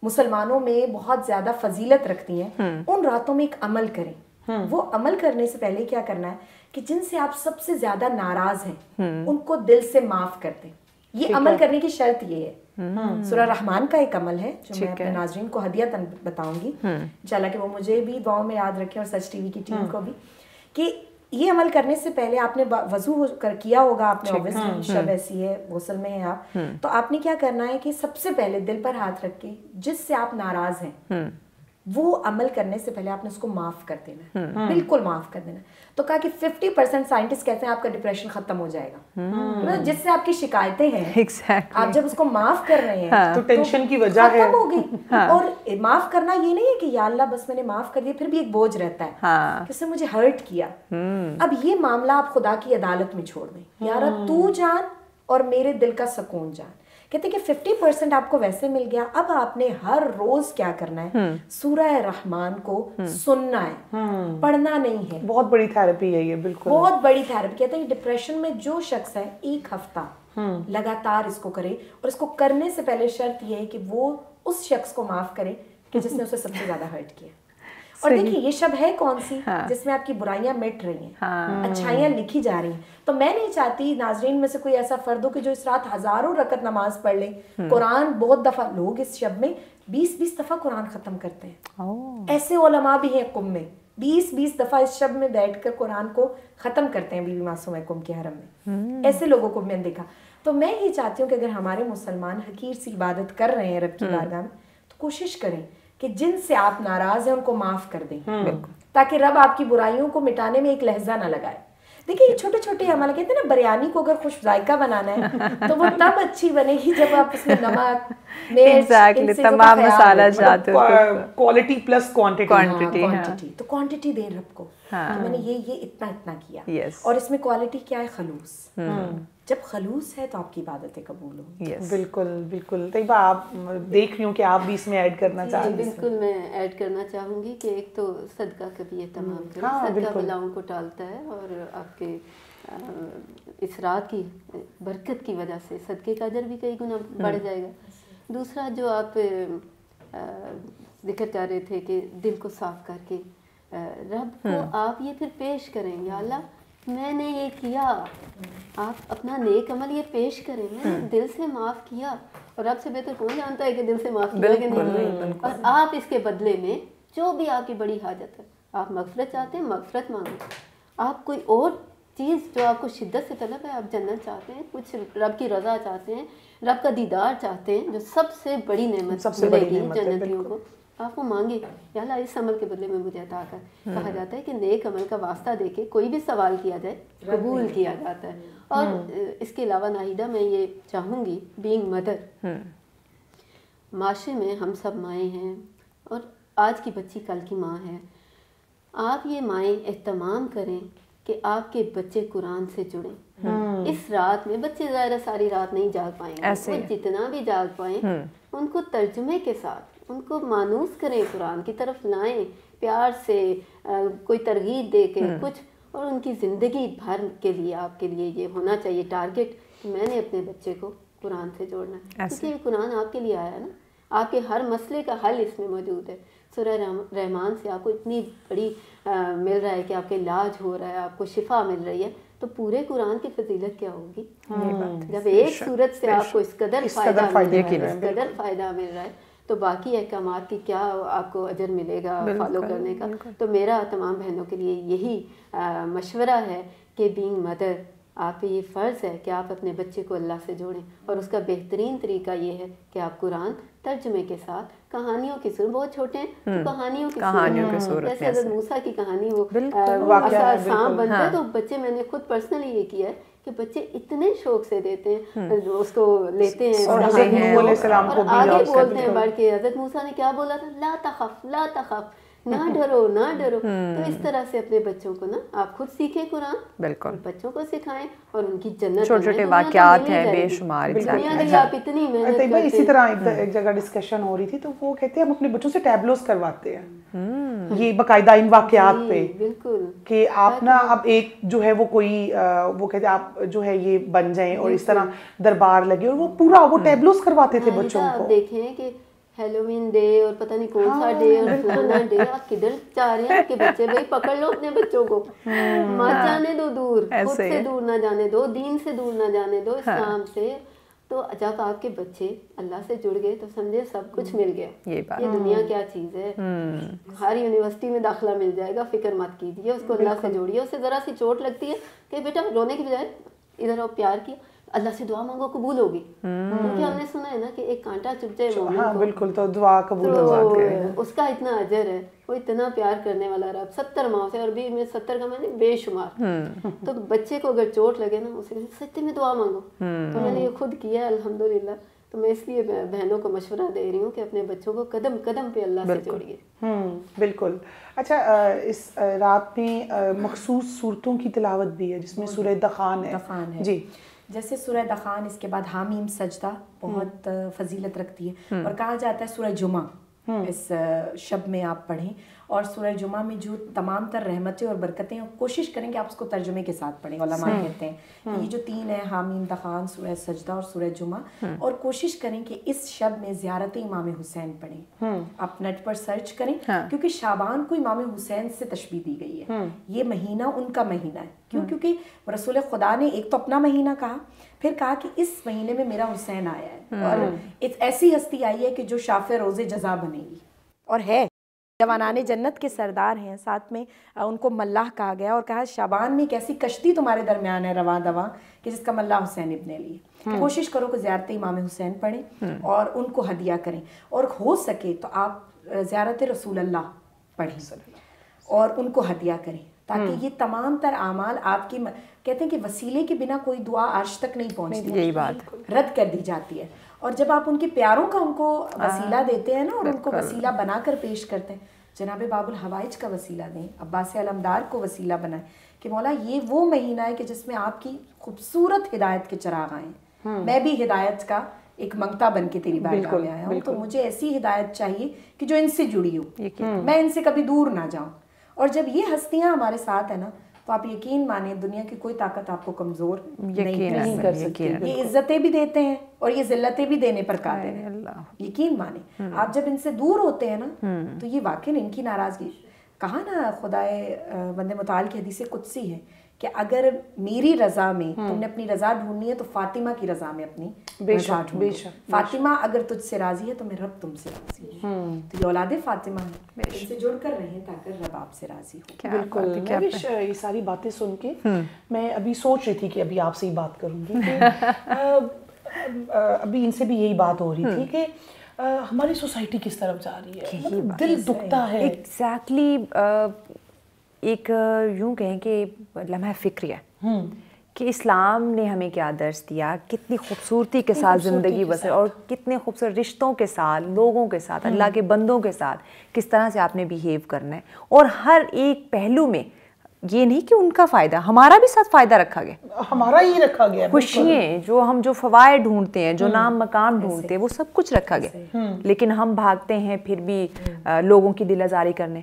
مسلمانوں میں بہت زیادہ فضیلت رکھتی ہیں، ان راتوں میں ایک عمل کریں. وہ عمل کرنے سے پہلے کیا کرنا ہے کہ جن سے آپ سب سے زیادہ ناراض ہیں ان کو دل سے معاف کر دیں. یہ عمل کرنے کی شرط یہ ہے. سورہ رحمان کا ایک عمل ہے جو میں اپنے ناظرین کو ہدیہ بتاؤں گی انشاءاللہ کہ وہ مجھے بھی دعاؤں میں یاد رکھیں اور سچ ٹی وی کی ٹیم کو بھی، کہ یہ عمل کرنے سے پہلے آپ نے وضو کیا ہوگا، آپ نے اوبیسلی شب ایسی ہے غسل میں ہیں آپ، تو آپ نے کیا کرنا ہے کہ سب سے پہلے دل پر ہاتھ رکھ کے جس سے آپ ناراض ہیں وہ عمل کرنے سے پہلے آپ نے اس کو معاف کر دینا، بالکل معاف کر دینا. تو کہا کہ 50% سائنٹسٹ کہتے ہیں آپ کا ڈپریشن ختم ہو جائے گا. جس سے آپ کی شکایتیں ہیں آپ جب اس کو معاف کر رہے ہیں تو ٹینشن کی وجہ ہے ختم ہو گئی. اور معاف کرنا یہ نہیں ہے کہ یا اللہ بس میں نے معاف کر دیا، پھر بھی ایک بوجھ رہتا ہے کہ اس نے مجھے ہرٹ کیا. اب یہ معاملہ آپ خدا کی عدالت میں چھوڑ دیں، یا رب تو جان اور میرے دل کا سکون جان. کہتے ہیں کہ 50% آپ کو ویسے مل گیا. اب آپ نے ہر روز کیا کرنا ہے، سورہ رحمان کو سننا ہے، پڑھنا نہیں ہے. بہت بڑی تھراپی ہے یہ، بالکل بہت بڑی تھراپی. کہتے ہیں کہ ڈپریشن میں جو شخص ہے 1 ہفتہ لگاتار اس کو کرے، اور اس کو کرنے سے پہلے شرط یہ ہے کہ وہ اس شخص کو معاف کرے کہ جس نے اسے سب سے زیادہ ہرٹ کیا. اور دیکھیں یہ شب ہے کون سی جس میں آپ کی برائیاں مٹ رہی ہیں، اچھائیاں لکھی جا رہی ہیں. تو میں نہیں چاہتی ناظرین میں سے کوئی ایسا فرد ہو کہ جو اس رات ہزاروں رکعت نماز پڑھ لے. قرآن بہت دفعہ لوگ اس شب میں 20 دفعہ قرآن ختم کرتے ہیں. ایسے علماء بھی ہیں قم میں 20 دفعہ اس شب میں بیٹھ کر قرآن کو ختم کرتے ہیں بی بی معصومہ قم کے حرم میں. ایسے لوگوں کو میں نے دیکھا. تو میں یہ چاہتی ہوں کہ اگر ہمارے مسلمان حقیر سی عبادت کر رہے ہیں رب کی بارگاہ میں، تو کوشش کریں کہ جن سے آپ ناراض ہیں ان کو معاف کر دیں، تاکہ رب آپ کی برائیوں کو مٹانے میں ایک لہجہ نہ لگائے. دیکھیں یہ چھوٹے چھوٹے عمل کہتے ہیں نا، بریانی کو اگر خوش ذائقہ بنانا ہے تو وہ تب اچھی بنے گی جب آپ اس میں نمک، مرچ، تمام مسالہ جات، کوالٹی پلس کوانٹٹی. تو کوانٹٹی دیں رب کو کہ میں نے یہ اتنا کیا. اور اس میں کوالٹی کیا ہے؟ خلوص. جب خلوص ہے تو آپ کی عبادتیں قبول ہوں. بالکل بالکل. طیبہ آپ دیکھ رہی ہوں کہ آپ بھی اس میں ایڈ کرنا چاہ رہی ہیں. بالکل میں ایڈ کرنا چاہوں گی کہ ایک تو صدقہ کبھی اہتمام کریں. صدقہ بلاؤں کو ٹالتا ہے اور آپ کے اس رات کی برکت کی وجہ سے صدقے کا اجر بھی کئی گنا بڑھ جائے گا. دوسرا جو آپ ذکر کر رہے تھے کہ دل کو صاف کر کے رب کو آپ یہ پھر پیش کریں، یا اللہ میں نے یہ کیا. آپ اپنا نیک عمل یہ پیش کریں، میں نے دل سے معاف کیا. اور رب سے بہتر کون جانتا ہے کہ دل سے معاف کیا کہ نہیں. اور آپ اس کے بدلے میں جو بھی آپ کی بڑی حاجت ہے، آپ مغفرت چاہتے ہیں مغفرت مانگیں. آپ کوئی اور چیز جو آپ کو شدت سے طلب ہے، آپ جنت چاہتے ہیں، کچھ رب کی رضا چاہتے ہیں، رب کا دیدار چاہتے ہیں جو سب سے بڑی نعمت ملے گی جنتیوں کو، آپ وہ مانگے یا اللہ اس عمل کے بدلے میں مجھے عطا کر. کہا جاتا ہے کہ نیک عمل کا واسطہ دے کے کوئی بھی سوال کیا جائے قبول کیا جاتا ہے. اور اس کے علاوہ ناہیدہ میں یہ چاہوں گی، بینگ مدر، معاشرے میں ہم سب مائیں ہیں اور آج کی بچی کل کی ماں ہے. آپ یہ مائیں اہتمام کریں کہ آپ کے بچے قرآن سے جڑیں. اس رات میں بچے ظاہر ساری رات نہیں جاگ پائیں گے، وہ جتنا بھی جاگ پائیں ان کو ترجمے کے ساتھ ان کو مانوس کریں، قرآن کی طرف لائیں، پیار سے کوئی ترغیب دے کے کچھ اور ان کی زندگی بھر کے لیے آپ کے لیے یہ ہونا چاہیے ٹارگٹ کہ میں نے اپنے بچے کو قرآن سے جوڑنا ہے، کیونکہ قرآن آپ کے لیے آیا ہے نا، آپ کے ہر مسئلے کا حل اس میں موجود ہے۔ سورہ رحمان سے آپ کو اتنی بڑی مل رہا ہے کہ آپ کا علاج ہو رہا ہے، آپ کو شفا مل رہی ہے، تو پورے قرآن کی فضیلت کیا ہوگی جب ایک صورت سے آپ کو اس قدر فائدہ مل رہا ہے، تو باقی احکامات کی کیا آپ کو اجر ملے گا فالو کرنے کا۔ تو میرا تمام بہنوں کے لیے یہی مشورہ ہے کہ بینگ مدر آپ پہ یہ فرض ہے کہ آپ اپنے بچے کو اللہ سے جوڑیں، اور اس کا بہترین طریقہ یہ ہے کہ آپ قرآن ترجمے کے ساتھ کہانیوں کی صورت، بہت چھوٹے ہیں تو کہانیوں کی صورت، جیسے حضرت موسیٰ کی کہانی وہ سانپ بنتا ہے، تو بچے میں نے خود پرسنلی یہ کیا ہے کہ بچے اتنے شوق سے دیتے ہیں، اس کو لیتے ہیں اور آگے بولتے ہیں بڑھ کے۔ حضرت موسیٰ نے کیا بولا تھا؟ لا تخف لا تخف، نہ ڈرو نہ ڈرو۔ تو اس طرح سے اپنے بچوں کو نا آپ خود سیکھیں قرآن، بالکل بچوں کو سکھائیں، اور ان کی جنت چھوٹے چھوٹے واقعات ہیں بے شمار۔ دنیا کے لیے آپ اتنی محنت کرتے ہیں۔ اسی طرح ایک جگہ ڈسکشن ہو رہی تھی، تو وہ کہتے ہیں ہم اپنے بچوں سے ٹیبلوز کرواتے ہیں یہ باقاعدہ ان واقعات پہ، بالکل کہ آپ نا اب ایک جو ہے وہ کوئی وہ کہتے ہیں آپ جو ہے یہ بن جائیں، اور اس طرح دربار لگے، اور وہ پورا وہ ٹیبلوز کرواتے تھے بچوں کو۔ آپ دیکھیں کہ ہیلووین ڈے اور پتہ نہیں کون سا ڈے اور فلانا ڈے، آپ کدھر چاہ رہے ہیں کہ بچے بھائی پکڑ لو اپنے بچوں کو، مت جانے دو دور، خود سے دور نہ جانے دو، دین سے دور نہ جانے دو، اسلام سے۔ تو جب آپ کے بچے اللہ سے جڑ گئے تو سمجھے سب کچھ مل گیا۔ یہ دنیا کیا چیز ہے، ہر یونیورسٹی میں داخلہ مل جائے گا، فکر مت کیجیے، اس کو اللہ سے جوڑیے۔ اسے ذرا سی چوٹ لگتی ہے کہ بیٹا رونے کی بجائے ادھر آؤ، پیار کیا، اللہ سے دعا مانگو، قبول ہوگی، کیونکہ ہم نے سنا ہے نا کہ ایک کانٹا چبھ جائے مومن کو، بالکل، تو دعا قبول ہو جاتی ہے، اس کا اتنا اجر ہے۔ وہ اتنا پیار کرنے والا رب 70 ماہ سے، عربی میں 70 کا معنی بے شمار۔ تو بچے کو اگر چوٹ لگے نا، اسے سچے میں دعا مانگو۔ تو میں نے یہ خود کیا ہے الحمدللہ۔ تو میں اس لیے بہنوں کو مشورہ دے رہی ہوں کہ اپنے بچوں کو قدم قدم پہ اللہ سے جوڑیے۔ بالکل۔ اچھا، اس رات میں مخصوص صورتوں کی تلاوت بھی ہے جس میں سورہ دخان ہے جی، جیسے سورہ دخان، اس کے بعد حامیم سجدہ بہت فضیلت رکھتی ہے، اور کہا جاتا ہے سورہ جمعہ اس شب میں آپ پڑھیں، اور سورہ جمعہ میں جو تمام تر رحمتیں اور برکتیں، کوشش کریں کہ آپ اس کو ترجمے کے ساتھ پڑھیں۔ علماء کہتے ہیں کہ یہ جو 3 ہیں، حامیم، دخان، سورہ سجدہ اور سورہ جمعہ، اور کوشش کریں کہ اس شب میں زیارت امام حسین پڑھیں۔ آپ نیٹ پر سرچ کریں، کیونکہ شعبان کو امام حسین سے تشبیہ دی گئی ہے، یہ مہینہ ان کا مہینہ ہے۔ کیوں؟ کیونکہ رسول خدا نے ایک تو اپنا مہینہ کہا، پھر کہا کہ اس مہینے میں میرا حسین آیا ہے، اور ایسی ہستی آئی ہے کہ جو شافع روز جزا بنے گی، اور ہے جوانان جنت کے سردار ہیں۔ ساتھ میں ان کو ملاح کہا گیا، اور کہا شعبان میں ایک ایسی کشتی تمہارے درمیان ہے رواں دواں کہ جس کا ملاح حسین ابن علی ہے۔ کوشش کرو کہ زیارت امام حسین پڑھیں اور ان کو ہدیہ کریں، اور ہو سکے تو آپ زیارت رسول اللہ پڑھیں اور ان کو ہدیہ کریں، تاکہ یہ تمام تر اعمال آپ کی، کہتے ہیں کہ وسیلے کے بنا کوئی دعا عرش تک نہیں پہنچتی، یہی بات رد کر دی جاتی ہے۔ اور جب آپ ان کے پیاروں کا ان کو وسیلہ دیتے ہیں نا، اور ان کو وسیلہ بنا کر پیش کرتے ہیں، جناب باب الحوائج کا وسیلہ دیں، عباس علمدار کو وسیلہ بنائیں کہ مولا یہ وہ مہینہ ہے کہ جس میں آپ کی خوبصورت ہدایت کے چراغ آئیں، میں بھی ہدایت کا ایک منگتا بن کے تیری بارگاہ میں آیا ہوں، تو مجھے ایسی ہدایت چاہیے کہ جو ان سے جڑی ہو، میں ان سے کبھی دور نہ جاؤں۔ اور جب یہ ہستیاں ہمارے ساتھ ہیں نا، تو آپ یقین مانیں دنیا کی کوئی طاقت آپ کو کمزور نہیں کر سکتی۔ یہ عزتیں بھی دیتے ہیں اور یہ ذلتیں بھی دینے پر قادر ہیں، یقین مانیں۔ آپ جب ان سے دور ہوتے ہیں نا، تو یہ واقعی ان کی ناراضگی، کہا نا خدائے بندے متعال کی حدیث قدسی ہے کہ اگر میری رضا میں تم نے اپنی رضا ڈھونڈنی ہے تو فاطمہ کی رضا میں اپنی رضا ڈھونڈو۔ فاطمہ اگر تجھ سے راضی ہے تو میں رب تم سے راضی ہوں۔ تو یہ اولاد فاطمہ ہے، ان سے جڑ کر رہیں تاکہ رب آپ سے راضی ہو۔ بالکل۔ میں یہ ساری باتیں سن کے میں ابھی سوچ رہی تھی کہ ابھی آپ سے ہی بات کروں گی، ابھی ان سے بھی یہی بات ہو رہی تھی کہ ہماری سوسائٹی کس طرف جا رہی ہے، دل دکھتا ہے۔ ایگزیکٹلی، ایک یوں کہیں کہ لمحہ فکر ہے کہ اسلام نے ہمیں کیا درس دیا، کتنی خوبصورتی کے ساتھ زندگی بسر، اور کتنے خوبصورت رشتوں کے ساتھ، لوگوں کے ساتھ، اللہ کے بندوں کے ساتھ کس طرح سے آپ نے بیہیو کرنا ہے، اور ہر ایک پہلو میں یہ نہیں کہ ان کا فائدہ، ہمارا بھی ساتھ فائدہ رکھا گیا، ہمارا ہی رکھا گیا، خوشیاں جو فوائد ڈھونڈتے ہیں، جو نام مقام ڈھونڈتے ہیں، وہ سب کچھ رکھا گیا، لیکن ہم بھاگتے ہیں پھر بھی لوگوں کی دل آزاری کرنے۔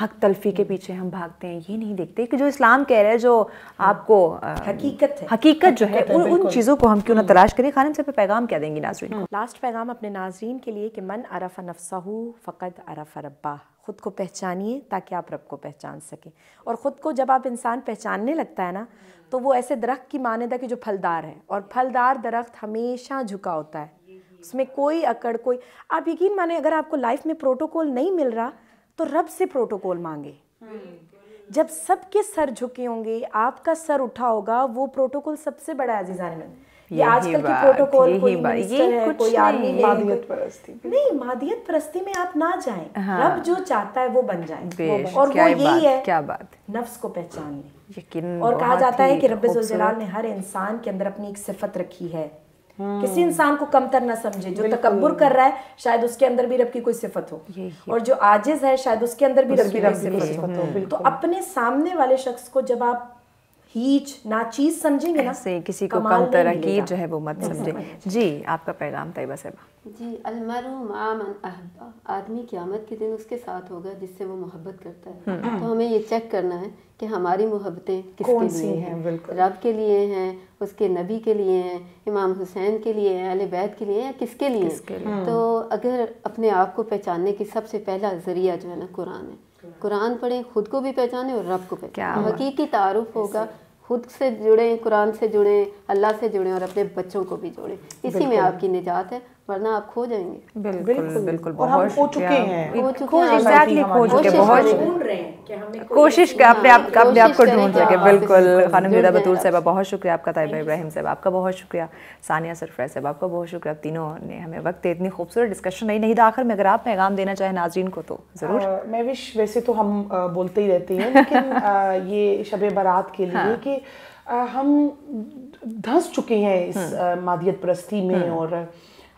حق تلفی کے پیچھے ہم بھاگتے ہیں, یہ نہیں دیکھتے کہ جو اسلام کہہ رہا ہے, جو آپ کو حقیقت جو ہے, ان چیزوں کو ہم کیوں نہ تلاش کریں. خانم صاحب پیغام کیا دیں گی ناظرین کو؟ لاسٹ پیغام اپنے ناظرین کے لیے کہ من عرف نفسہ فقد عرف ربہ. خود کو پہچانیے تاکہ آپ رب کو پہچان سکیں. اور خود کو جب آپ انسان پہچاننے لگتا ہے نا, تو وہ ایسے درخت کی مانند ہے کہ جو پھلدار ہے, اور پھلدار درخت ہمیشہ جھکا ہوتا ہے, اس میں کوئی اکڑ, کوئی, آپ یقین مانیں اگر آپ کو لائف میں پروٹوکول نہیں مل رہا تو رب سے پروٹوکول مانگے. جب سب کے سر جھکے ہوں گے, آپ کا سر اٹھا ہوگا, وہ پروٹوکول سب سے بڑا عزیزان ہے. یہ آج کل کی پروٹوکول, کوئی منسٹر ہے, کوئی آرمی ہے, مادیت پرستی نہیں, مادیت پرستی میں آپ نہ جائیں. رب جو چاہتا ہے وہ بن جائیں, اور وہ یہی ہے, کیا بات, نفس کو پہچان لیں. یقین. اور کہا جاتا ہے کہ رب ذوالجلال نے ہر انسان کے اندر اپنی ایک صفت رکھی ہے. کسی انسان کو کمتر نہ سمجھے. جو تکبر کر رہا ہے شاید اس کے اندر بھی رب کی کوئی صفت ہو, اور جو عاجز ہے شاید اس کے اندر بھی رب کی کوئی صفت ہو. تو اپنے سامنے والے شخص کو جب آپ ہیچ ناچیز سمجھیں گے نا, کسی کو کم ترقی جو ہے وہ مت سمجھیں. جی آپ کا پیغام طیبہ صاحبہ. جی, المرء مع من احب, آدمی قیامت کے دن اس کے ساتھ ہوگا جس سے وہ محبت کرتا ہے. تو ہمیں یہ چیک کرنا ہے کہ ہماری محبتیں کس کے لیے ہیں. رب کے لیے ہیں, اس کے نبی کے لیے ہیں, امام حسین کے لیے ہیں, اہل بیت کے لیے ہیں, یا کس کے لیے. تو اگر اپنے آپ کو پہچاننے کی سب سے پہلا ذریعہ جو ہے نا قرآن ہے. قرآن پڑھیں, خود کو بھی پہچانیں اور رب کو پہچانیں. حقیقی تعارف ہوگا, خود سے جڑیں, قرآن سے جڑیں, اللہ سے جڑیں, اور اپنے بچوں کو بھی جوڑیں. اسی میں آپ کی نجات ہے, ورنہ آپ کھو جائیں گے. بالکل بالکل. بہت ہو چکے ہیں, کوشش اپنے آپ کو ڈھونڈ سکے. بالکل. خانم ہدا بطول صاحبہ بہت شکریہ آپ کا. طیبہ ابراہیم صاحب آپ کا بہت شکریہ. ثانیہ سرفراز صاحب آپ کا بہت شکریہ. تینوں نے ہمیں وقت دے, اتنی خوبصورت ڈسکشن رہی. نہیں آخر میں اگر آپ پیغام دینا چاہیں ناظرین کو تو ضرور. میں ویسے تو ہم بولتے ہی رہتے ہیں, لیکن یہ شب برات کے لیے کہ ہم دھنس چکے ہیں اس مادیت پرستی میں اور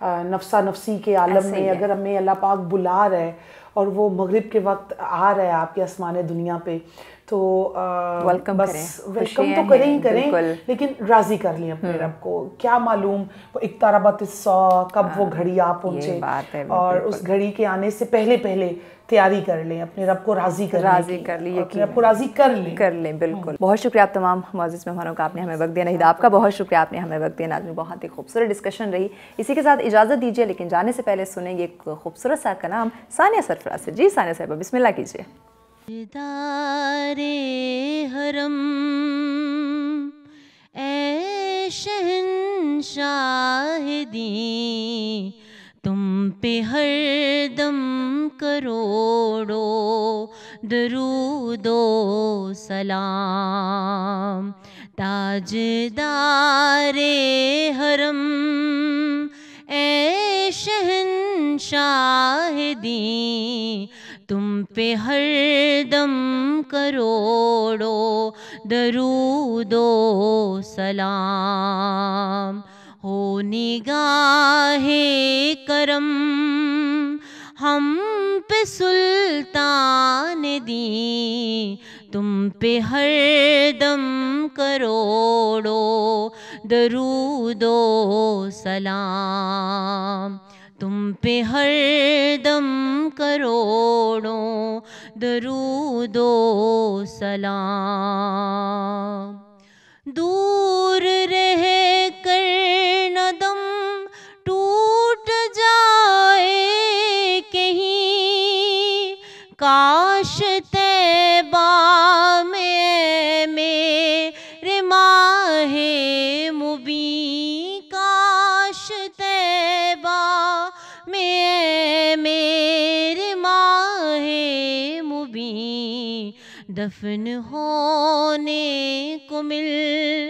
نفسا نفسی کے عالم میں. اگر ہمیں اللہ پاک بلا رہا ہے اور وہ مغرب کے وقت آ رہا ہے آپ کے آسمان دنیا پہ, تو بس ویلکم تو کریں ہی کریں, لیکن راضی کر لیں اپنے رب کو. کیا معلوم وہ اقتربت الساعہ, کب وہ گھڑی آ پہنچے, اور اس گھڑی کے آنے سے پہلے تیاری کر لیں, اپنے رب کو راضی کر لیں, اپنے رب کو راضی کر لیں. بالکل. بہت شکریہ آپ تمام معزز مہمانوں کا, آپ نے ہمیں وقت دیا. نہیں, آپ کا بہت شکریہ, آپ نے ہمیں وقت دیا. ناظرین بہت ہی خوبصورت ڈسکشن رہی. اسی کے ساتھ اجازت دیجیے, لیکن جانے سے پہلے سنیں گے ایک خوبصورت سا کلام ثانیہ سرفراز سے. جی ثانیہ صاحبہ بسم اللہ کیجیے. دار حرم اے شہنشاہ دی, تم پہ ہر دم کروڑوں درود و سلام. تاجدار حرم اے شہنشاہ دی, تم پہ ہر دم کروڑوں درود و سلام. ہو نگاہ کرم ہم پہ سلطان دی, تم پہ ہر دم کروڑوں درود و سلام. تم پہ ہر دم کروڑوں درود و سلام. دور رہ کر نہ دم ٹوٹ جائے کہیں, کاش طیبہ میں میرے ماہ مبین, کاش طیبہ میں میرے ماہ مبین دفن ہونے کو مل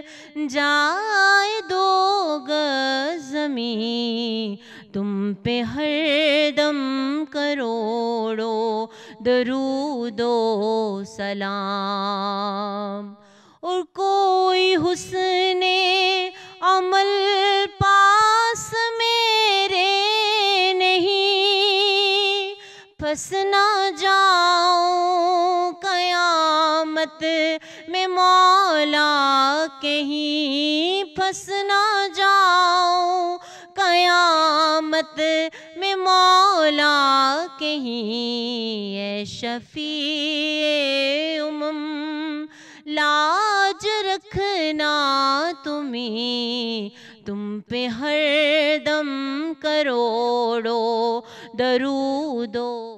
جائے دو گز زمین. تم پہ ہر دم کروڑوں درود و سلام. اور کوئی حسن عمل پاس میرے نہیں, پھنس نہ جاؤں قیامت میں مولا کہیں, پھنس نہ جاؤں قیامت میں مولا کہیں اے شفیع امم لاج رکھنا تمہیں تم پہ ہر دم کروڑو درود و